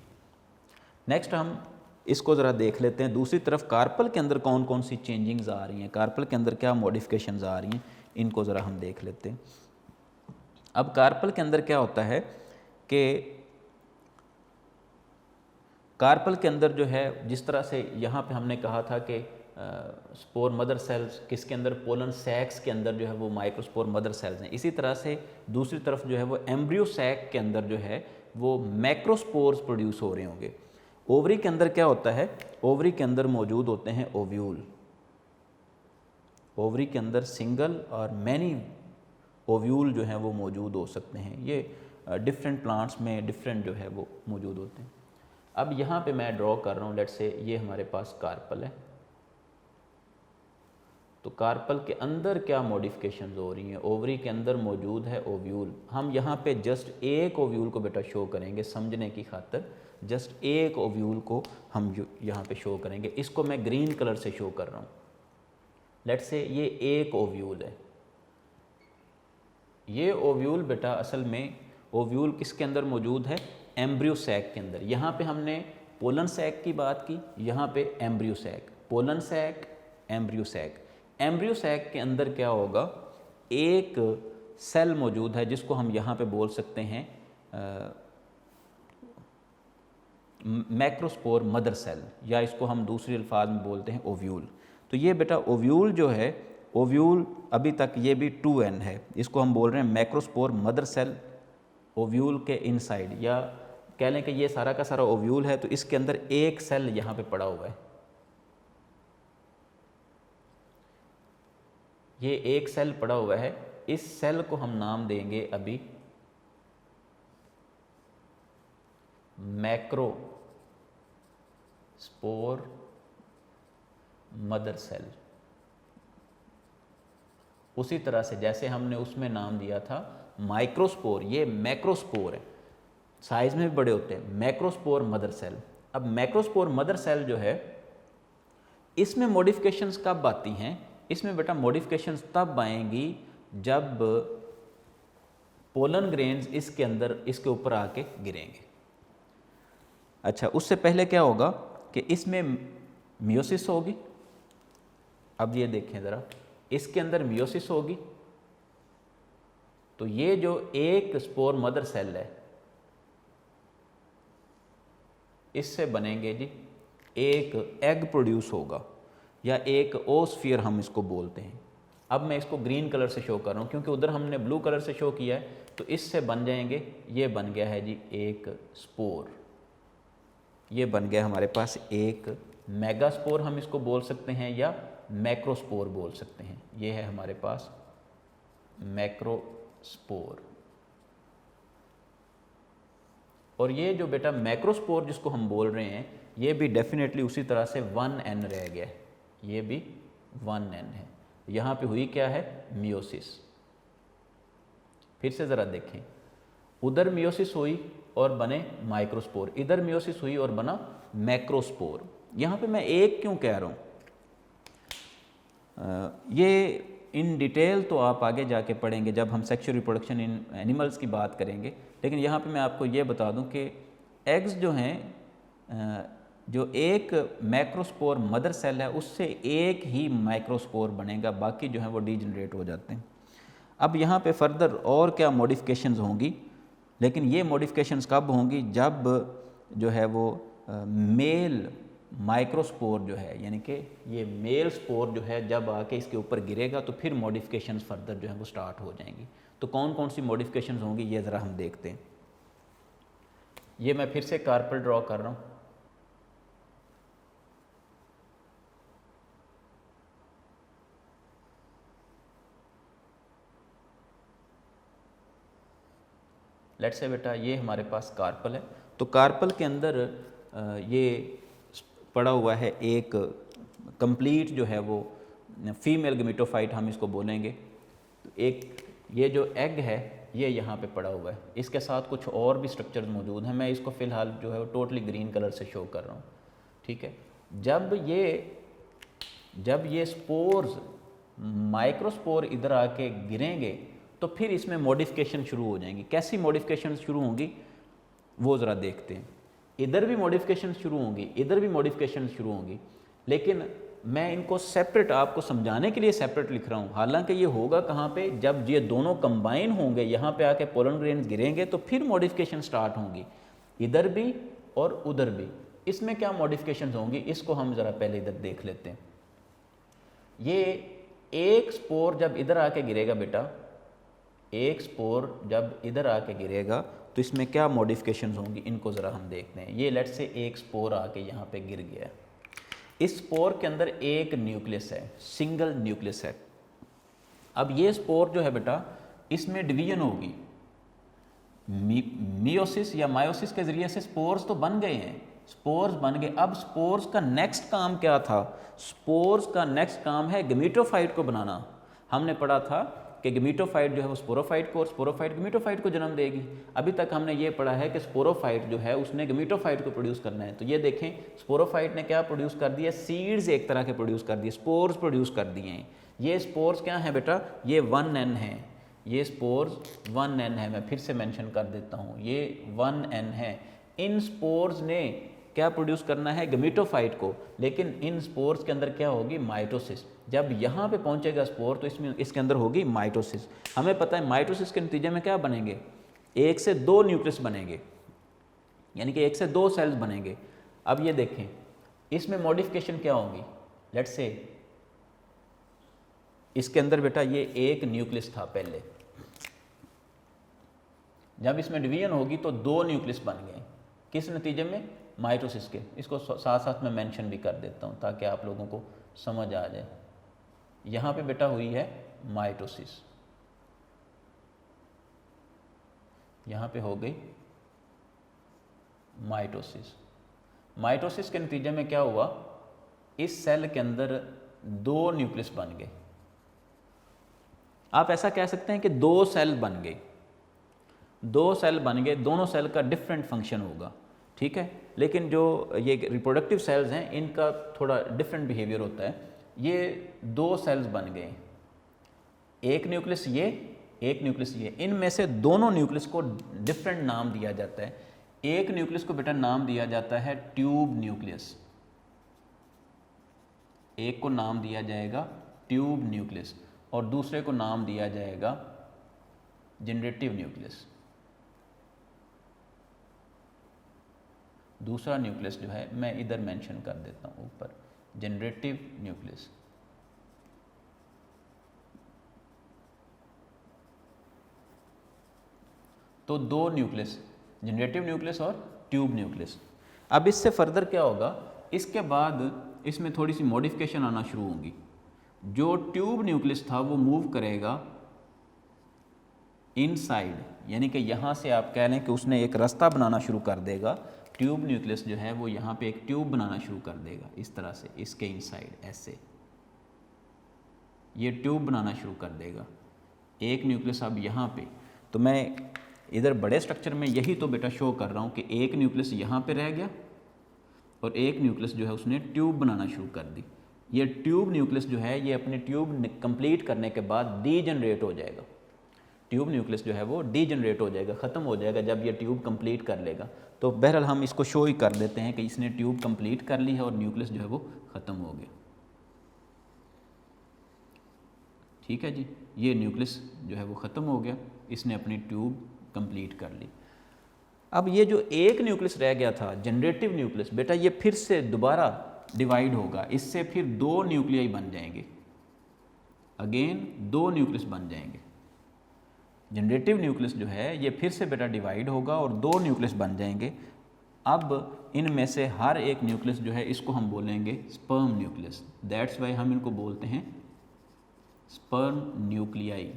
नेक्स्ट हम इसको ज़रा देख लेते हैं, दूसरी तरफ कार्पल के अंदर कौन कौन सी चेंजिंग्स आ रही हैं, कार्पल के अंदर क्या मॉडिफिकेशंस आ रही हैं, इनको ज़रा हम देख लेते हैं। अब कार्पल के अंदर क्या होता है कि कार्पल के अंदर जो है जिस तरह से यहाँ पे हमने कहा था कि स्पोर मदर सेल्स किसके अंदर, पोलन सैक्स के अंदर जो है वो माइक्रोस्पोर मदर सेल्स हैं। इसी तरह से दूसरी तरफ जो है वो एम्ब्रियो सैक के अंदर जो है वो मैक्रोस्पोर्स प्रोड्यूस हो रहे होंगे। ओवरी के अंदर क्या होता है, ओवरी के अंदर मौजूद होते हैं ओव्यूल। ओवरी के अंदर सिंगल और मैनी ओव्यूल जो हैं वो मौजूद हो सकते हैं। ये डिफरेंट प्लांट्स में डिफरेंट जो है वो मौजूद होते हैं। अब यहाँ पे मैं ड्रॉ कर रहा हूँ, लेट्स से ये हमारे पास कार्पल है, तो कार्पल के अंदर क्या मॉडिफिकेशंस हो रही हैं, ओवरी के अंदर मौजूद है ओव्यूल। हम यहाँ पे जस्ट एक ओव्यूल को बेटा शो करेंगे समझने की खातिर, जस्ट एक ओव्यूल को हम यहाँ पे शो करेंगे। इसको मैं ग्रीन कलर से शो कर रहा हूँ। लेट्स से ये एक ओव्यूल है, ये ओव्यूल बेटा असल में ओव्यूल किसके अंदर मौजूद है, एम्ब्रियो सैक के अंदर। यहाँ पे हमने पोलन सैक की बात की, यहाँ पे embryo sac, pollen sac, embryo sac. Embryo sac के अंदर क्या होगा, एक सेल मौजूद है जिसको हम यहाँ पे बोल सकते हैं मैक्रोस्पोर मदर सेल, या इसको हम दूसरे अल्फाज में बोलते हैं ओव्यूल। तो ये बेटा ओव्यूल जो है, ओव्यूल अभी तक ये भी 2n है, इसको हम बोल रहे हैं मैक्रोस्पोर मदर सेल ओव्यूल के इनसाइड, या कह लें कि ये सारा का सारा ओव्यूल है। तो इसके अंदर एक सेल यहाँ पे पड़ा हुआ है, ये एक सेल पड़ा हुआ है। इस सेल को हम नाम देंगे अभी मैक्रोस्पोर मदर सेल। उसी तरह से जैसे हमने उसमें नाम दिया था माइक्रोस्पोर, ये मैक्रोस्पोर है, साइज में भी बड़े होते हैं, मैक्रोस्पोर मदर सेल। अब मैक्रोस्पोर मदर सेल जो है, इसमें मॉडिफिकेशंस कब आती हैं, इसमें बेटा मॉडिफिकेशंस तब आएंगी जब पोलन ग्रेन्स इसके अंदर, इसके ऊपर आके गिरेंगे। अच्छा, उससे पहले क्या होगा कि इसमें मियोसिस होगी। अब ये देखें ज़रा, इसके अंदर मियोसिस होगी, तो ये जो एक स्पोर मदर सेल है, इससे बनेंगे जी एक एग प्रोड्यूस होगा, या एक ओस्फियर हम इसको बोलते हैं। अब मैं इसको ग्रीन कलर से शो कर रहा हूँ क्योंकि उधर हमने ब्लू कलर से शो किया है, तो इससे बन जाएंगे, ये बन गया है जी एक स्पोर, ये बन गया हमारे पास एक मेगास्पोर हम इसको बोल सकते हैं, या मैक्रोस्पोर बोल सकते हैं। ये है हमारे पास मैक्रोस्पोर। और ये जो बेटा मैक्रोस्पोर जिसको हम बोल रहे हैं, ये भी डेफिनेटली उसी तरह से 1n रह गया है, ये भी 1n है। यहाँ पे हुई क्या है, मियोसिस। फिर से ज़रा देखें, उधर मियोसिस हुई और बने माइक्रोस्पोर, इधर मियोसिस हुई और बना मैक्रोस्पोर। यहाँ पे मैं एक क्यों कह रहा हूँ, ये इन डिटेल तो आप आगे जाके पढ़ेंगे जब हम सेक्सुअल रिप्रोडक्शन इन एनिमल्स की बात करेंगे, लेकिन यहाँ पे मैं आपको ये बता दूँ कि एग्स जो हैं, जो एक मैक्रोस्पोर मदर सेल है उससे एक ही माइक्रोस्पोर बनेगा, बाकी जो है वो डीजनरेट हो जाते हैं। अब यहाँ पे फर्दर और क्या मॉडिफिकेशंस होंगी, लेकिन ये मॉडिफिकेशंस कब होंगी, जब जो है वो मेल माइक्रोस्पोर जो है, यानी कि ये मेल स्पोर जो है जब आके इसके ऊपर गिरेगा तो फिर मॉडिफिकेशंस फर्दर जो है वो स्टार्ट हो जाएंगी। तो कौन कौन सी मॉडिफिकेशंस होंगी ये ज़रा हम देखते हैं। ये मैं फिर से कार्पल ड्रॉ कर रहा हूँ। लेट्स से बेटा ये हमारे पास कार्पल है, तो कार्पल के अंदर ये पड़ा हुआ है एक कंप्लीट जो है वो फीमेल गमीटोफाइट हम इसको बोलेंगे। तो एक ये जो एग है ये यहाँ पे पड़ा हुआ है, इसके साथ कुछ और भी स्ट्रक्चर्स मौजूद हैं, मैं इसको फ़िलहाल जो है वो टोटली ग्रीन कलर से शो कर रहा हूँ, ठीक है। जब ये स्पोर्स माइक्रोस्पोर इधर आके गिरेंगे तो फिर इसमें मॉडिफिकेशन शुरू हो जाएंगी। कैसी मॉडिफिकेशन शुरू होंगी वो ज़रा देखते हैं। इधर भी मॉडिफिकेशन शुरू होंगी, इधर भी मॉडिफिकेशन शुरू होंगी, लेकिन मैं इनको सेपरेट आपको समझाने के लिए सेपरेट लिख रहा हूँ। हालांकि ये होगा कहाँ पे, जब ये दोनों कंबाइन होंगे, यहाँ पे आके पोलन ग्रेन्स गिरेंगे तो फिर मॉडिफिकेशन स्टार्ट होंगी, इधर भी और उधर भी। इसमें क्या मॉडिफिकेशन होंगी इसको हम ज़रा पहले इधर देख लेते हैं। ये एक स्पोर जब इधर आके गिरेगा बेटा, एक स्पोर जब इधर आके गिरेगा तो इसमें क्या मॉडिफिकेशंस होंगी इनको ज़रा हम देखते हैं। ये लेट्स से एक स्पोर आके यहाँ पे गिर गया है, इस स्पोर के अंदर एक न्यूक्लियस है, सिंगल न्यूक्लियस है। अब ये स्पोर जो है बेटा इसमें डिवीजन होगी, मियोसिस या मायोसिस के ज़रिए से स्पोर्स तो बन गए हैं, स्पोर्स बन गए। अब स्पोर्स का नेक्स्ट काम क्या था? स्पोर्स का नेक्स्ट काम है गमीटोफाइट को बनाना। हमने पढ़ा था कि गमीटोफाइट जो है वो स्पोरोफाइट को और स्पोरोफाइट गमीटोफाइट को जन्म देगी। अभी तक हमने ये पढ़ा है कि स्पोरोफाइट जो है उसने गमीटोफाइट को प्रोड्यूस करना है। तो ये देखें, स्पोरोफाइट ने क्या प्रोड्यूस कर दिया? सीड्स एक तरह के प्रोड्यूस कर दिए, स्पोर्स प्रोड्यूस कर दिए हैं। ये स्पोर्स क्या है बेटा? ये 1n है, ये स्पोर्स 1n है। मैं फिर से मेंशन कर देता हूँ, ये 1n है। इन स्पोर्स ने क्या प्रोड्यूस करना है? गमीटोफाइट को। लेकिन इन स्पोर्स के अंदर क्या होगी? माइटोसिस। जब यहाँ पे पहुँचेगा स्पोर तो इसके अंदर होगी माइटोसिस। हमें पता है माइटोसिस के नतीजे में क्या बनेंगे? 1 से 2 न्यूक्लियस बनेंगे, यानी कि 1 से 2 सेल्स बनेंगे। अब ये देखें, इसमें मॉडिफिकेशन क्या होगी? लेट्स से इसके अंदर बेटा ये एक न्यूक्लियस था पहले, जब इसमें डिवीजन होगी तो 2 न्यूक्लियस बन गए। किस नतीजे में? माइटोसिस के। इसको साथ साथ में मेंशन भी कर देता हूँ ताकि आप लोगों को समझ आ जाए। यहाँ पे बेटा हुई है माइटोसिस, यहाँ पे हो गई माइटोसिस। माइटोसिस के नतीजे में क्या हुआ? इस सेल के अंदर 2 न्यूक्लियस बन गए। आप ऐसा कह सकते हैं कि 2 सेल बन गए, 2 सेल बन गए, दोनों सेल का डिफरेंट फंक्शन होगा, ठीक है। लेकिन जो ये रिप्रोडक्टिव सेल्स हैं इनका थोड़ा डिफरेंट बिहेवियर होता है। ये 2 सेल्स बन गए, एक न्यूक्लियस ये, एक न्यूक्लियस ये। इनमें से दोनों न्यूक्लियस को डिफरेंट नाम दिया जाता है। एक न्यूक्लियस को बेटा नाम दिया जाता है ट्यूब न्यूक्लियस, एक को नाम दिया जाएगा ट्यूब न्यूक्लियस और दूसरे को नाम दिया जाएगा जनरेटिव न्यूक्लियस। दूसरा न्यूक्लियस जो है मैं इधर मेंशन कर देता हूँ ऊपर, जनरेटिव न्यूक्लियस। तो 2 न्यूक्लियस, जनरेटिव न्यूक्लियस और ट्यूब न्यूक्लियस। अब इससे फर्दर क्या होगा? इसके बाद इसमें थोड़ी सी मॉडिफिकेशन आना शुरू होंगी। जो ट्यूब न्यूक्लियस था वो मूव करेगा इनसाइड, यानी कि यहाँ से आप कह लें कि उसने एक रास्ता बनाना शुरू कर देगा। ट्यूब न्यूक्लियस जो है वो यहाँ पे एक ट्यूब बनाना शुरू कर देगा इस तरह से, इसके इनसाइड ऐसे ये ट्यूब बनाना शुरू कर देगा। एक न्यूक्लियस अब यहाँ पे, तो मैं इधर बड़े स्ट्रक्चर में यही तो बेटा शो कर रहा हूँ कि एक न्यूक्लियस यहाँ पे रह गया और एक न्यूक्लियस जो है उसने ट्यूब बनाना शुरू कर दी। ये ट्यूब न्यूक्लियस जो है ये अपने ट्यूब कंप्लीट करने के बाद डीजनरेट हो जाएगा। ट्यूब न्यूक्लियस जो है वो डीजनरेट हो जाएगा, ख़त्म हो जाएगा जब ये ट्यूब कंप्लीट कर लेगा। तो बहरहाल हम इसको शो ही कर देते हैं कि इसने ट्यूब कंप्लीट कर ली है और न्यूक्लियस जो है वो ख़त्म हो गया। ठीक है जी, ये न्यूक्लियस जो है वो ख़त्म हो गया, इसने अपनी ट्यूब कंप्लीट कर ली। अब ये जो एक न्यूक्लियस रह गया था जनरेटिव न्यूक्लियस, बेटा ये फिर से दोबारा डिवाइड होगा, इससे फिर 2 न्यूक्लियाई बन जाएंगे, अगेन 2 न्यूक्लियस बन जाएंगे। जनरेटिव न्यूक्लियस जो है ये फिर से बेटा डिवाइड होगा और 2 न्यूक्लियस बन जाएंगे। अब इनमें से हर एक न्यूक्लियस जो है इसको हम बोलेंगे स्पर्म न्यूक्लियस। दैट्स वाई हम इनको बोलते हैं स्पर्म न्यूक्लियाई,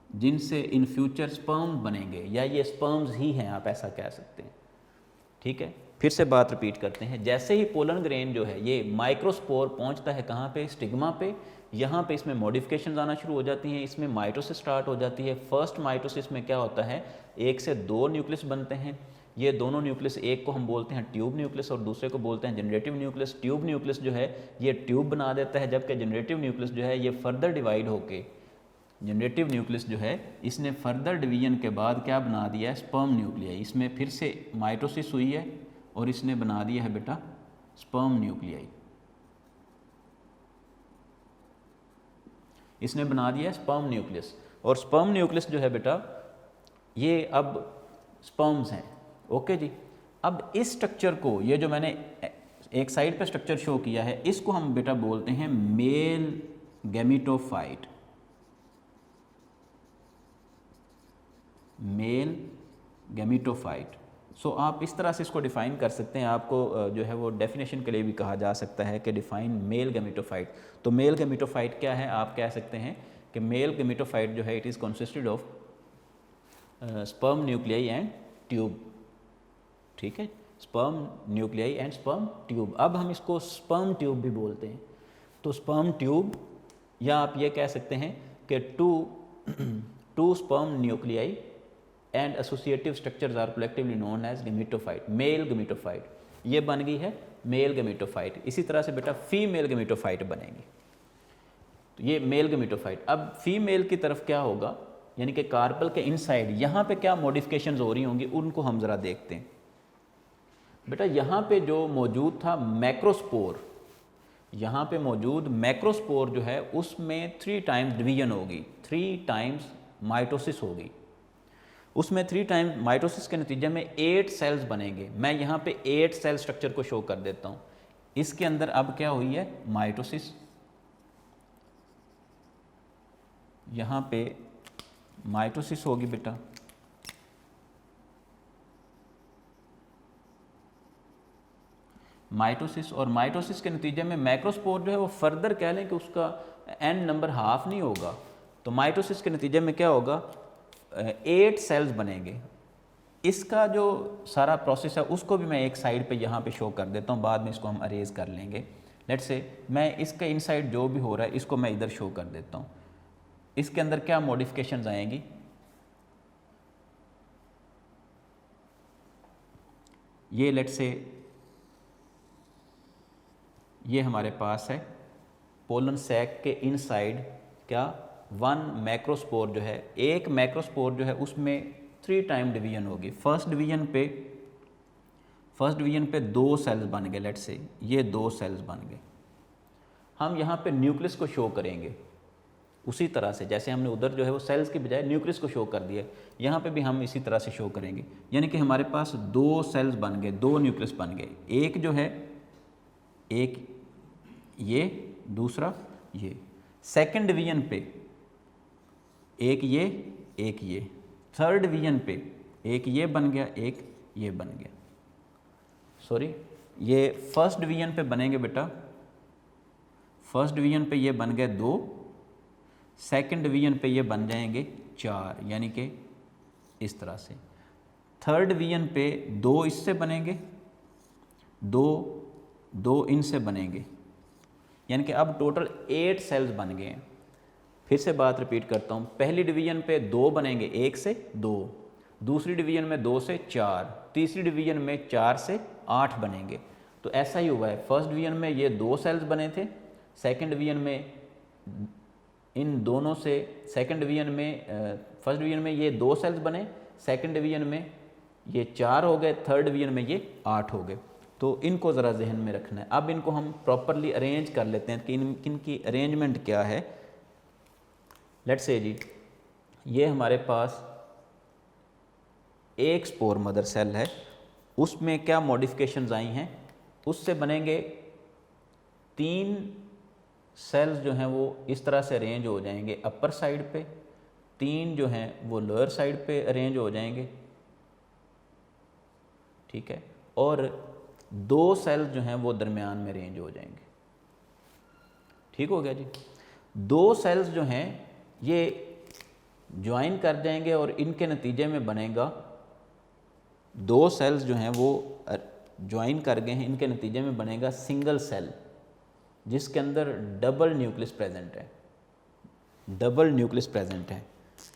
जिनसे इन फ्यूचर स्पर्म बनेंगे, या ये स्पर्म्स ही हैं, आप ऐसा कह सकते हैं। ठीक है, फिर से बात रिपीट करते हैं। जैसे ही पोलन ग्रेन जो है ये माइक्रोस्पोर पहुंचता है कहाँ पे? स्टिग्मा पे। यहाँ पे इसमें मॉडिफिकेशंस आना शुरू हो जाती हैं, इसमें माइटोसिस स्टार्ट हो जाती है। फर्स्ट माइटोसिस में क्या होता है? 1 से 2 न्यूक्लियस बनते हैं। ये दोनों न्यूक्लियस, एक को हम बोलते हैं ट्यूब न्यूक्लियस और दूसरे को बोलते हैं जनरेटिव न्यूक्लियस। ट्यूब न्यूक्लियस जो है ये ट्यूब बना देता है, जबकि जनरेटिव न्यूक्लियस जो है ये फर्दर डिवाइड होके, जनरेटिव न्यूक्लियस जो है इसने फर्दर डिवीजन के बाद क्या बना दिया है? Sperm nuclei. इसमें फिर से माइटोसिस हुई है और इसने बना दिया है बेटा स्पर्म न्यूक्लियाई, इसने बना दिया स्पर्म न्यूक्लियस। और स्पर्म न्यूक्लियस जो है बेटा ये अब स्पर्म्स हैं। ओके जी, अब इस स्ट्रक्चर को, ये जो मैंने एक साइड पे स्ट्रक्चर शो किया है, इसको हम बेटा बोलते हैं male gametophyte. Male gametophyte. So आप इस तरह से इसको डिफ़ाइन कर सकते हैं। आपको जो है वो डेफिनेशन के लिए भी कहा जा सकता है कि डिफ़ाइन मेल गैमेटोफाइट। तो मेल गैमेटोफाइट क्या है? आप कह सकते हैं कि मेल गैमेटोफाइट जो है it is consisted of sperm nuclei and tube. ठीक है, sperm nuclei and sperm tube. अब हम इसको स्पर्म ट्यूब भी बोलते हैं। तो स्पर्म ट्यूब, या आप ये कह सकते हैं कि two sperm nuclei and associative structures are collectively known as gametophyte, male gametophyte. ये बन गई है मेल गेमेटोफाइट। इसी तरह से बेटा फीमेल गेमेटोफाइट बनेगी। तो ये मेल गेमेटोफाइट। अब फीमेल की तरफ क्या होगा, यानी कि कार्पल के इनसाइड यहाँ पे क्या मॉडिफिकेशंस हो रही होंगी, उनको हम ज़रा देखते हैं। बेटा यहाँ पे जो मौजूद था मैक्रोस्पोर, यहाँ पे मौजूद मैक्रोस्पोर जो है उसमें 3 टाइम्स डिवीजन होगी, 3 टाइम्स माइटोसिस होगी। उसमें 3 टाइम्स माइटोसिस के नतीजे में 8 सेल्स बनेंगे। मैं यहाँ पे 8 सेल स्ट्रक्चर को शो कर देता हूँ। इसके अंदर अब क्या हुई है, माइटोसिस। यहाँ पे माइटोसिस होगी बेटा, माइटोसिस, और माइटोसिस के नतीजे में मैक्रोस्पोर जो है वो फर्दर कह लें कि उसका एन नंबर हाफ नहीं होगा। तो माइटोसिस के नतीजे में क्या होगा, 8 सेल्स बनेंगे। इसका जो सारा प्रोसेस है उसको भी मैं एक साइड पे यहाँ पे शो कर देता हूँ, बाद में इसको हम अरेज कर लेंगे। लेट्स से मैं इसका इनसाइड जो भी हो रहा है इसको मैं इधर शो कर देता हूँ। इसके अंदर क्या मॉडिफिकेशंस आएंगी, ये लेट्स से ये हमारे पास है पोलन सैक के इनसाइड क्या 1 मैक्रोस्पोर जो है, एक मैक्रोस्पोर जो है उसमें 3 टाइम डिवीजन होगी। फर्स्ट डिवीजन पे 2 सेल्स बन गए, लेट्स से ये 2 सेल्स बन गए। हम यहाँ पे न्यूक्लियस को शो करेंगे उसी तरह से जैसे हमने उधर जो है वो सेल्स की बजाय न्यूक्लियस को शो कर दिया, यहाँ पे भी हम इसी तरह से शो करेंगे। यानी कि हमारे पास 2 सेल्स बन गए, 2 न्यूक्लियस बन गए। एक जो है, एक ये, दूसरा ये। सेकंड डिवीजन पे एक ये। थर्ड डिवीजन पे एक ये बन गया, एक ये बन गया। सॉरी, ये फर्स्ट डिवीजन पे बनेंगे बेटा, फर्स्ट डिवीजन पे ये बन गए 2, सेकंड डिवीजन पे ये बन जाएंगे 4, यानी कि इस तरह से। थर्ड डिवीजन पे 2 इससे बनेंगे, 2 इनसे बनेंगे, यानी कि अब टोटल 8 सेल्स बन गए हैं। फिर से बात रिपीट करता हूँ, पहली डिवीजन पे 2 बनेंगे, 1 से 2, दूसरी डिवीजन में 2 से 4, तीसरी डिवीजन में 4 से 8 बनेंगे। तो ऐसा ही हुआ है, फर्स्ट डिवीजन में ये 2 सेल्स बने थे, सेकंड डिवीजन में इन दोनों से, सेकंड डिवीजन में फर्स्ट डिवीजन में ये 2 सेल्स बने, सेकंड डिवीजन में ये 4 हो गए, थर्ड डिवीजन में ये 8 हो गए। तो इनको ज़रा जहन में रखना है। अब इनको हम प्रॉपरली अरेंज कर लेते हैं कि इनकी अरेंजमेंट क्या है। लेट्स से जी, ये हमारे पास एक स्पोर मदर सेल है, उसमें क्या मॉडिफिकेशंस आई हैं, उससे बनेंगे 3 सेल्स जो हैं वो इस तरह से अरेंज हो जाएंगे अपर साइड पे, 3 जो हैं वो लोअर साइड पे अरेंज हो जाएंगे, ठीक है, और 2 सेल्स जो हैं वो दरमियान में अरेंज हो जाएंगे। ठीक हो गया जी। 2 सेल्स जो हैं ये ज्वाइन कर जाएंगे और इनके नतीजे में बनेगा, 2 सेल्स जो हैं वो ज्वाइन कर गए हैं, इनके नतीजे में बनेगा सिंगल सेल जिसके अंदर डबल न्यूक्लियस प्रेजेंट है, डबल न्यूक्लियस प्रेजेंट है।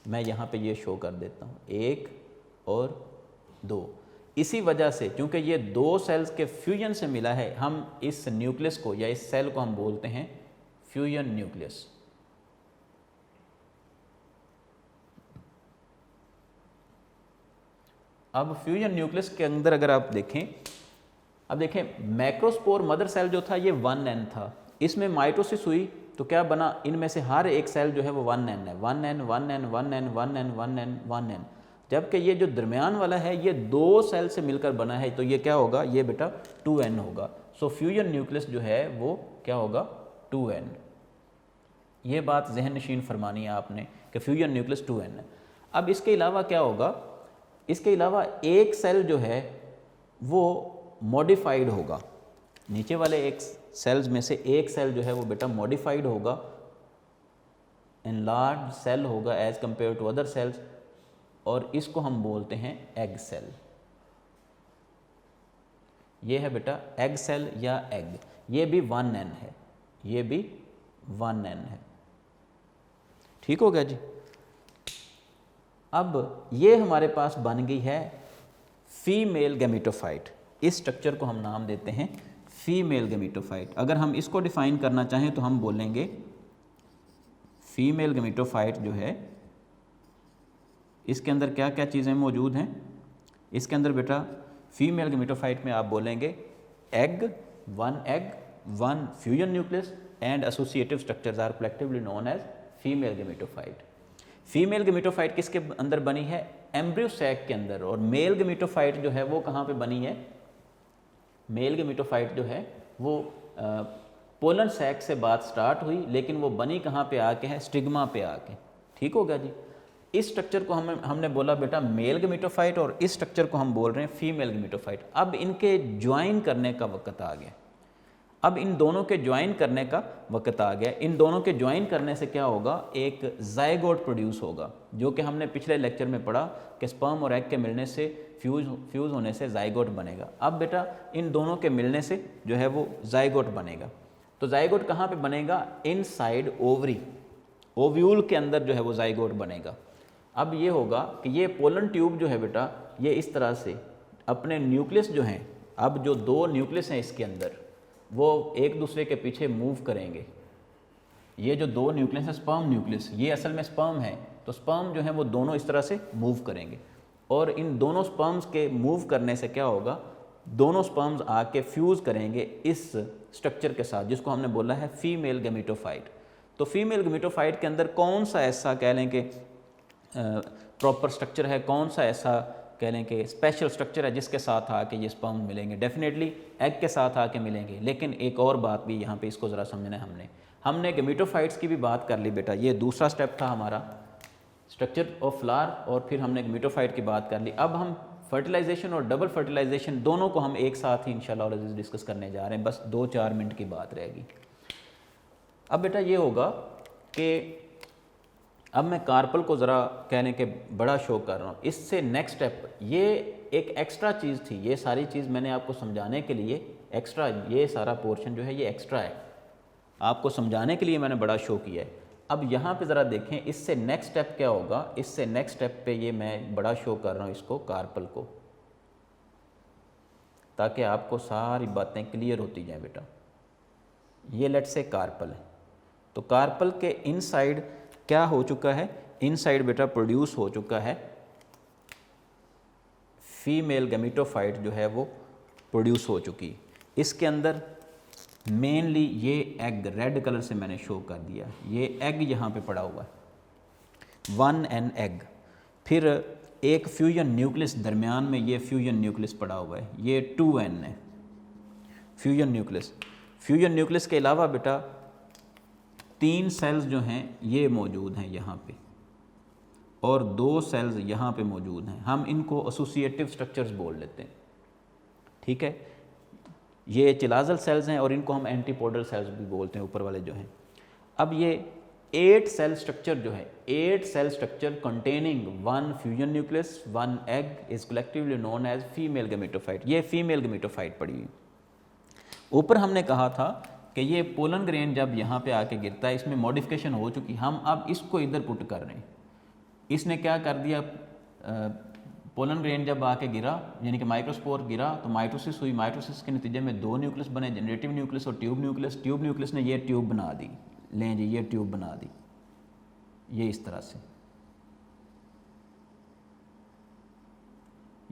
मैं यहाँ पे ये शो कर देता हूँ, 1 और 2। इसी वजह से क्योंकि ये 2 सेल्स के फ्यूजन से मिला है, हम इस न्यूक्लियस को या इस सेल को हम बोलते हैं फ्यूजन न्यूक्लियस। अब फ्यूजन न्यूक्लियस के अंदर अगर आप देखें, अब देखें मैक्रोस्पोर मदर सेल जो था ये 1n था, इसमें माइटोसिस हुई तो क्या बना, इनमें से हर एक सेल जो है वो 1n है, 1n 1n 1n 1n 1n 1n, जबकि ये जो दरमियान वाला है ये 2 सेल से मिलकर बना है, तो ये क्या होगा, ये बेटा 2n होगा। सो फ्यूजन न्यूक्लियस जो है वो क्या होगा, 2n। ये बात जहन नशीन फरमानी है आपने कि फ्यूजन न्यूक्लियस 2n है। अब इसके अलावा क्या होगा, इसके अलावा एक सेल जो है वो मॉडिफाइड होगा, नीचे वाले एक सेल्स में से एक सेल जो है वो बेटा मॉडिफाइड होगा, एनलार्ज सेल होगा as compare to other cells, और इसको हम बोलते हैं एग सेल। ये है बेटा एग सेल या एग, ये भी 1n है, ये भी 1n है। ठीक हो गया जी। अब ये हमारे पास बन गई है फीमेल गैमेटोफाइट। इस स्ट्रक्चर को हम नाम देते हैं फीमेल गैमेटोफाइट। अगर हम इसको डिफाइन करना चाहें तो हम बोलेंगे फीमेल गैमेटोफाइट जो है, इसके अंदर क्या क्या चीज़ें मौजूद हैं। इसके अंदर बेटा फीमेल गैमेटोफाइट में आप बोलेंगे egg, one fusion nucleus and associative structures are collectively known as female gametophyte. Female gametophyte किसके अंदर बनी है? एम्ब्रियो सैक के अंदर। और मेल गैमेटोफाइट जो है वो कहाँ पे बनी है? मेल गैमेटोफाइट जो है वो पोलन सैक से बात स्टार्ट हुई, लेकिन वो बनी कहाँ पे आके है? स्टिग्मा पे आके। ठीक हो गया जी। इस स्ट्रक्चर को हमने बोला बेटा मेल गैमेटोफाइट, और इस स्ट्रक्चर को हम बोल रहे हैं फीमेल गैमेटोफाइट। अब इनके ज्वाइन करने का वक्त आ गया। अब इन दोनों के ज्वाइन करने का वक्त आ गया। इन दोनों के ज्वाइन करने से क्या होगा? एक जाइगोट प्रोड्यूस होगा, जो कि हमने पिछले लेक्चर में पढ़ा कि स्पर्म और एग के मिलने से फ्यूज होने से जाइगोट बनेगा। अब बेटा इन दोनों के मिलने से जो है वो जाइगोट बनेगा। तो जाइगोट कहाँ पे बनेगा? इनसाइड ओवरी, ओव्यूल के अंदर जो है वो जाइगोट बनेगा। अब ये होगा कि ये पोलन ट्यूब जो है बेटा, ये इस तरह से अपने न्यूक्लियस जो हैं, अब जो दो न्यूक्लियस हैं इसके अंदर, वो एक दूसरे के पीछे मूव करेंगे। ये जो दो न्यूक्लियस है स्पर्म न्यूक्लियस, ये असल में स्पर्म है, तो स्पर्म जो है वो दोनों इस तरह से मूव करेंगे। और इन दोनों स्पर्म्स के मूव करने से क्या होगा? दोनों स्पर्म्स आके फ्यूज़ करेंगे इस स्ट्रक्चर के साथ, जिसको हमने बोला है फीमेल गैमेटोफाइट। तो फीमेल गैमेटोफाइट के अंदर कौन सा ऐसा कह लें कि प्रॉपर स्ट्रक्चर है, कौन सा ऐसा कह लें कि स्पेशल स्ट्रक्चर है जिसके साथ आके ये स्पर्म मिलेंगे? डेफिनेटली एग के साथ आके मिलेंगे। लेकिन एक और बात भी यहाँ पे इसको ज़रा समझना है। हमने गैमेटोफाइट्स की भी बात कर ली बेटा, ये दूसरा स्टेप था हमारा स्ट्रक्चर ऑफ फ्लावर, और फिर हमने गैमेटोफाइट की बात कर ली। अब हम फर्टिलाइजेशन और डबल फर्टिलाइजेशन दोनों को हम एक साथ ही इंशाल्लाह डिस्कस करने जा रहे हैं। बस 2-4 मिनट की बात रहेगी। अब बेटा ये होगा कि अब मैं कार्पल को ज़रा कहने के बड़ा शो कर रहा हूँ। इससे नेक्स्ट स्टेप, ये एक एक्स्ट्रा चीज़ थी। ये सारी चीज़ मैंने आपको समझाने के लिए एक्स्ट्रा, ये सारा पोर्शन जो है ये एक्स्ट्रा है, आपको समझाने के लिए मैंने बड़ा शो किया है। अब यहाँ पे ज़रा देखें, इससे नेक्स्ट स्टेप क्या होगा? इससे नेक्स्ट स्टेप पे ये मैं बड़ा शो कर रहा हूँ इसको, कार्पल को, ताकि आपको सारी बातें क्लियर होती जाएं बेटा। ये लेट से कार्पल है, तो कार्पल के इनसाइड क्या हो चुका है? इनसाइड बेटा प्रोड्यूस हो चुका है फीमेल गैमेटोफाइट जो है वो प्रोड्यूस हो चुकी। इसके अंदर मेनली ये एग रेड कलर से मैंने शो कर दिया, ये एग यहाँ पे पड़ा हुआ है, 1n एग। फिर एक फ्यूजन न्यूक्लियस दरमियान में, ये फ्यूजन न्यूक्लियस पड़ा हुआ है, ये 2n है फ्यूजन न्यूक्लियस। फ्यूजन न्यूक्लियस के अलावा बेटा 3 सेल्स जो हैं ये मौजूद हैं यहाँ पे, और 2 सेल्स यहाँ पे मौजूद हैं। हम इनको एसोसिएटिव स्ट्रक्चर्स बोल लेते हैं। ठीक है, ये चिलाजल सेल्स हैं और इनको हम एंटीपोडल सेल्स भी बोलते हैं, ऊपर वाले जो हैं। अब ये 8 सेल स्ट्रक्चर जो है, 8 cell structure containing 1 fusion nucleus 1 egg is collectively known as female gametophyte. ये फीमेल गैमेटोफाइट पड़ी हुई। ऊपर हमने कहा था कि ये पोलन ग्रेन जब यहाँ पे आके गिरता है, इसमें मॉडिफिकेशन हो चुकी। हम अब इसको इधर पुट कर रहे हैं। इसने क्या कर दिया? पोलन ग्रेन जब आके गिरा, यानी कि माइक्रोस्पोर गिरा, तो माइटोसिस हुई। माइटोसिस के नतीजे में 2 न्यूक्लियस बने, जनरेटिव न्यूक्लियस और ट्यूब न्यूक्लियस। ट्यूब न्यूक्लियस ने ये ट्यूब बना दी, लें जी ये ट्यूब बना दी, ये इस तरह से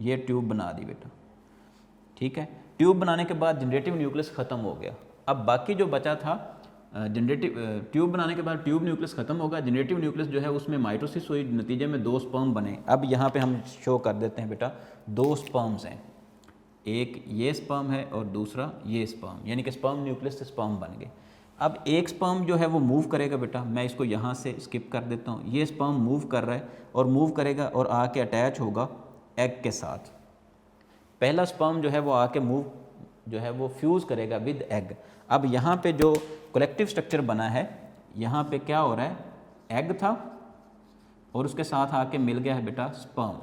ये ट्यूब बना दी बेटा। ठीक है, ट्यूब बनाने के बाद जनरेटिव न्यूक्लियस ख़त्म हो गया। अब बाकी जो बचा था जनरेटिव, ट्यूब बनाने के बाद ट्यूब न्यूक्लियस ख़त्म होगा, जनरेटिव न्यूक्लियस जो है उसमें माइटोसिस हुई, नतीजे में 2 स्पर्म बने। अब यहाँ पे हम शो कर देते हैं बेटा, 2 स्पर्म्स हैं, एक ये स्पर्म है और दूसरा ये स्पर्म, यानी कि स्पर्म न्यूक्लियस से स्पर्म बन गए। अब एक स्पर्म जो है वो मूव करेगा बेटा, मैं इसको यहाँ से स्किप कर देता हूँ। ये स्पर्म मूव कर रहा है और मूव करेगा और आके अटैच होगा एग के साथ। पहला स्पर्म जो है वो आके मूव जो है वो फ्यूज़ करेगा विद एग। अब यहाँ पे जो कलेक्टिव स्ट्रक्चर बना है, यहाँ पे क्या हो रहा है? एग था और उसके साथ आके मिल गया है बेटा स्पर्म,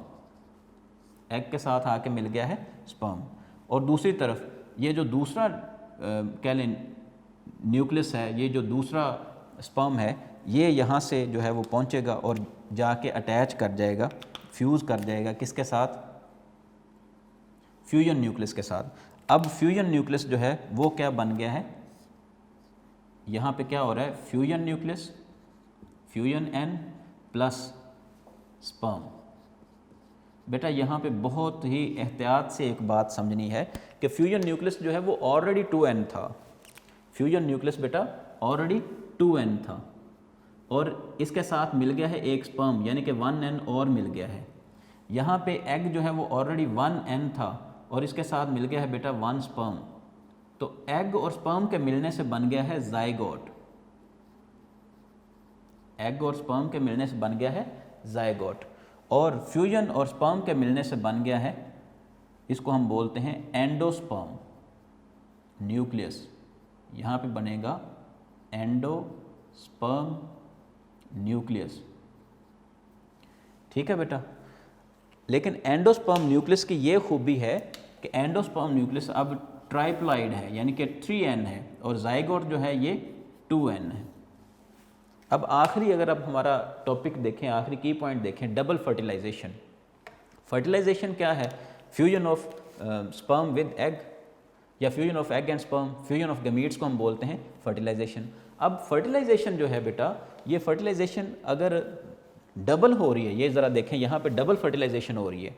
एग के साथ आके मिल गया है स्पर्म। और दूसरी तरफ ये जो दूसरा कह लें न्यूक्लियस है, ये जो दूसरा स्पर्म है, ये यहाँ से जो है वो पहुँचेगा और जाके अटैच कर जाएगा, फ्यूज़ कर जाएगा किसके साथ, फ्यूजन न्यूक्लियस के साथ। अब फ्यूजन न्यूक्लियस जो है वो क्या बन गया है, यहाँ पे क्या हो रहा है, fusion nucleus, fusion N plus sperm. बेटा यहाँ पे बहुत ही एहतियात से एक बात समझनी है कि फ्यूजन न्यूक्लियस जो है वो ऑलरेडी 2n था, फ्यूजन न्यूक्लियस बेटा ऑलरेडी 2n था, और इसके साथ मिल गया है एक स्पर्म, यानी कि 1n और मिल गया है। यहाँ पे एग जो है वो ऑलरेडी 1n था और इसके साथ मिल गया है बेटा 1 स्पर्म, तो एग और स्पर्म के मिलने से बन गया है जाइगोट, एग और स्पर्म के मिलने से बन गया है जाइगोट, और फ्यूजन और स्पर्म के मिलने से बन गया है, इसको हम बोलते हैं एंडोस्पर्म न्यूक्लियस। यहाँ पे बनेगा एंडोस्पर्म न्यूक्लियस, ठीक है बेटा। लेकिन एंडोस्पर्म न्यूक्लियस की ये खूबी है कि एंडोस्पर्म न्यूक्लियस अब ट्राइप्लॉइड है, यानी कि 3n है, और जाइगोट जो है ये 2n है। अब आखिरी अगर आप हमारा टॉपिक देखें, आखिरी की पॉइंट देखें, डबल फर्टिलाइजेशन। फर्टिलाइजेशन क्या है, fusion of sperm with egg, या fusion of egg and sperm, fusion of gametes को हम बोलते हैं फर्टिलाइजेशन। अब फर्टिलाइजेशन जो है बेटा, ये फर्टिलाइजेशन अगर डबल हो रही है, ये ज़रा देखें यहाँ पे डबल फर्टिलाइजेशन हो रही है।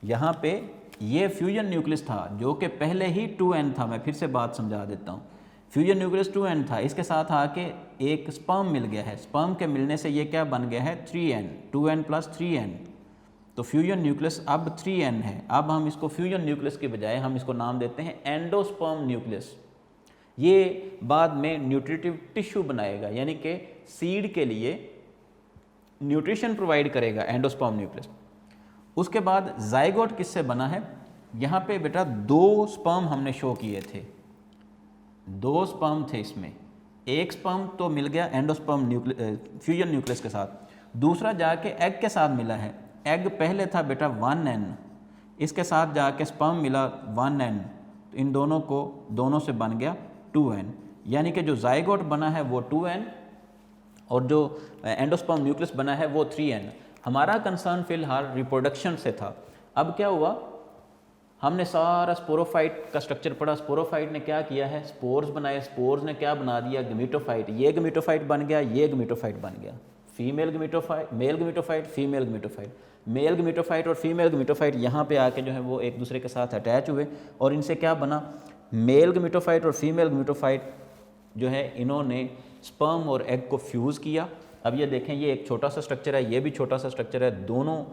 यहाँ पे ये फ्यूजन न्यूक्लियस था जो कि पहले ही 2n था, मैं फिर से बात समझा देता हूँ, फ्यूजन न्यूक्लियस 2n था, इसके साथ आके एक स्पर्म मिल गया है, स्पर्म के मिलने से ये क्या बन गया है 3n, 2n प्लस 3n, तो फ्यूजन न्यूक्लियस अब 3n है। अब हम इसको फ्यूजन न्यूक्लियस के बजाय हम इसको नाम देते हैं एंडोस्पर्म न्यूक्लियस। ये बाद में न्यूट्रिटिव टिश्यू बनाएगा, यानी कि सीड के लिए न्यूट्रिशन प्रोवाइड करेगा एंडोस्पर्म न्यूक्लियस। उसके बाद जाइगोट किससे बना है, यहाँ पे बेटा 2 स्पर्म हमने शो किए थे, 2 स्पर्म थे इसमें, एक स्पर्म तो मिल गया एंडोस्पर्म फ्यूजन न्यूक्लियस के साथ, दूसरा जाके एग के साथ मिला है। एग पहले था बेटा 1n, इसके साथ जाके स्पर्म मिला 1n, तो इन दोनों से बन गया 2n, यानी कि जो जाइगोट बना है वो 2n और जो एंडोस्पर्म न्यूक्लियस बना है वो 3n। हमारा कंसर्न फिलहाल रिप्रोडक्शन से था। अब क्या हुआ, हमने सारा स्पोरोफाइट का स्ट्रक्चर पढ़ा, स्पोरोफाइट ने क्या किया है, स्पोर्स बनाए, स्पोर्स ने क्या बना दिया, गमीटोफाइट, ये गमीटोफाइट बन गया, ये गमीटोफाइट बन गया, female gametophyte, male gametophyte, female gametophyte, male gametophyte और फीमेल गमीटोफाइट यहाँ पे आके जो है वो एक दूसरे के साथ अटैच हुए और इनसे क्या बना, मेल गमीटोफाइट और फीमेल गमीटोफाइट जो है इन्होंने स्पर्म और एग को फ्यूज़ किया। अब ये देखें, ये एक छोटा सा स्ट्रक्चर है, ये भी छोटा सा स्ट्रक्चर है, दोनों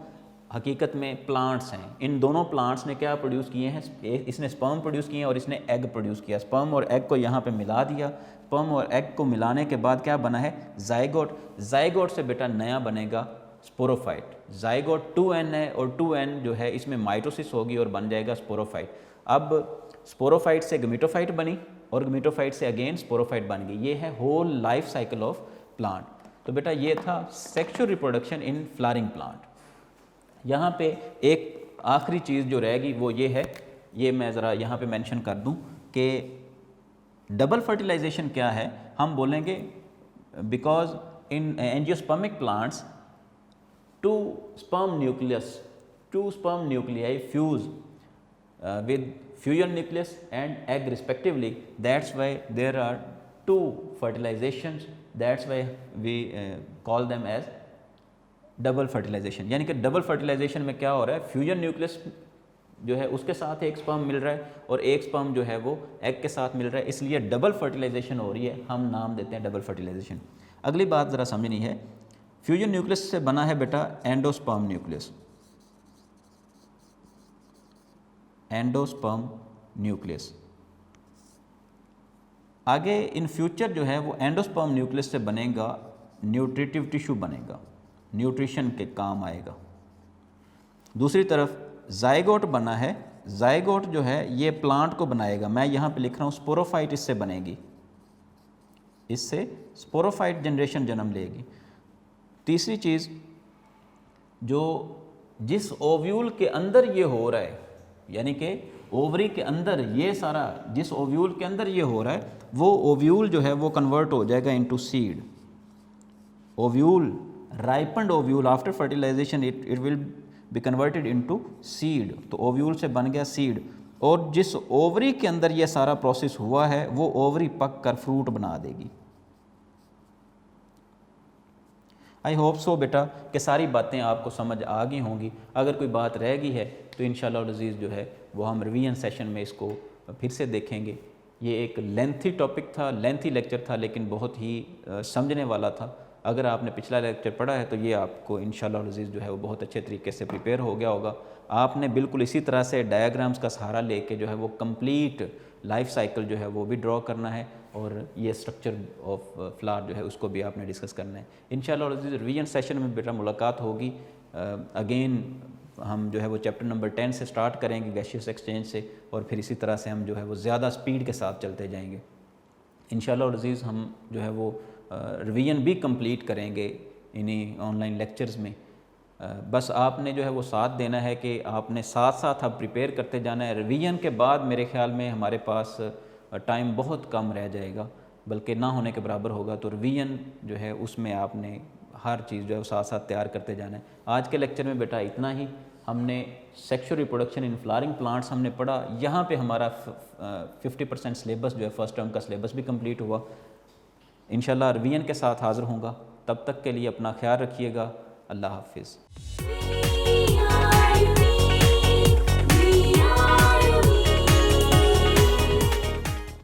हकीकत में प्लांट्स हैं। इन दोनों प्लांट्स ने क्या प्रोड्यूस किए हैं, इसने स्पर्म प्रोड्यूस किए और इसने एग प्रोड्यूस किया। स्पर्म और एग को यहाँ पे मिला दिया, स्पर्म और एग को मिलाने के बाद क्या बना है, जाइगोट। जाइगोट से बेटा नया बनेगा स्पोरोफाइट। जाइगोट 2n है और 2n जो है इसमें माइटोसिस होगी और बन जाएगा स्पोरोफाइट। अब स्पोरोफाइट से गमीटोफाइट बनी और गमीटोफाइट से अगेन स्पोरोफाइट बन गई। ये है whole life cycle of plant. तो बेटा ये था sexual reproduction in flowering plant. यहाँ पे एक आखिरी चीज़ जो रहेगी वो ये है, ये मैं ज़रा यहाँ पे मेंशन कर दूँ कि डबल फर्टिलाइजेशन क्या है। हम बोलेंगे because in angiospermic plants two sperm nuclei fuse with fusion nucleus and egg respectively. That's why there are 2 fertilizations. That's why we call them as double fertilization. यानी कि डबल फर्टिलाइजेशन में क्या हो रहा है, फ्यूजन न्यूक्लियस जो है उसके साथ एक स्पर्म मिल रहा है और एक स्पर्म जो है वो एग के साथ मिल रहा है, इसलिए डबल फर्टिलाइजेशन हो रही है, हम नाम देते हैं डबल फर्टिलाइजेशन। अगली बात ज़रा समझनी है, फ्यूजन न्यूक्लियस से बना है बेटा एंडोस्पर्म न्यूक्लियस, एंडोस्पर्म न्यूक्लियस। आगे इन फ्यूचर जो है वो एंडोस्पर्म न्यूक्लियस से बनेगा न्यूट्रिटिव टिश्यू बनेगा, न्यूट्रिशन के काम आएगा। दूसरी तरफ जाइगोट बना है, जाइगोट जो है ये प्लांट को बनाएगा। मैं यहाँ पे लिख रहा हूँ स्पोरोफाइट इससे बनेगी, इससे स्पोरोफाइट जनरेशन जन्म लेगी। तीसरी चीज़ जो जिस ओव्यूल के अंदर ये हो रहा है, यानी कि ओवरी के अंदर ये सारा, जिस ओव्यूल के अंदर ये हो रहा है, वो ओव्यूल जो है वो कन्वर्ट हो जाएगा into seed. Ovule, ripened ovule after fertilisation it will be converted into seed. तो ओव्यूल से बन गया सीड, और जिस ओवरी के अंदर ये सारा प्रोसेस हुआ है वो ओवरी पक कर फ्रूट बना देगी। आई होप सो बेटा कि सारी बातें आपको समझ आ गई होंगी। अगर कोई बात रह गई है तो इंशाअल्लाह अज़ीज़ जो है वो हम रिवीजन सेशन में इसको फिर से देखेंगे। ये एक लेंथी टॉपिक था, लेंथी लेक्चर था, लेकिन बहुत ही समझने वाला था। अगर आपने पिछला लेक्चर पढ़ा है तो ये आपको इंशाअल्लाह अज़ीज़ जो है वो बहुत अच्छे तरीके से प्रिपेयर हो गया होगा। आपने बिल्कुल इसी तरह से डायग्राम्स का सहारा लेके जो है वो कंप्लीट लाइफ साइकिल जो है वो भी ड्रॉ करना है, और ये स्ट्रक्चर ऑफ फ्लावर जो है उसको भी आपने डिस्कस करना है। इंशाअल्लाह रिवीजन सेशन में बेटा मुलाकात होगी। अगेन हम जो है वो चैप्टर नंबर 10 से स्टार्ट करेंगे, गैसियस एक्सचेंज से, और फिर इसी तरह से हम जो है वो ज़्यादा स्पीड के साथ चलते जाएंगे। इंशाअल्लाह अज़ीज़ हम जो है वो रिवीजन भी कंप्लीट करेंगे इन्हीं ऑनलाइन लेक्चर्स में। बस आपने जो है वो साथ देना है कि आपने साथ साथ अब प्रिपेयर करते जाना है। रिवीजन के बाद मेरे ख्याल में हमारे पास टाइम बहुत कम रह जाएगा, बल्कि ना होने के बराबर होगा। तो रिवीजन जो है उसमें आपने हर चीज़ जो है वो साथ साथ तैयार करते जाना है। आज के लेक्चर में बेटा इतना ही। हमने sexual reproduction in flowering plants हमने पढ़ा। यहाँ पे हमारा 50% सिलेबस जो है फर्स्ट टर्म का सिलेबस भी कंप्लीट हुआ। इंशाल्लाह रिवीजन के साथ हाज़िर होऊंगा। तब तक के लिए अपना ख्याल रखिएगा। अल्लाह हाफिज़।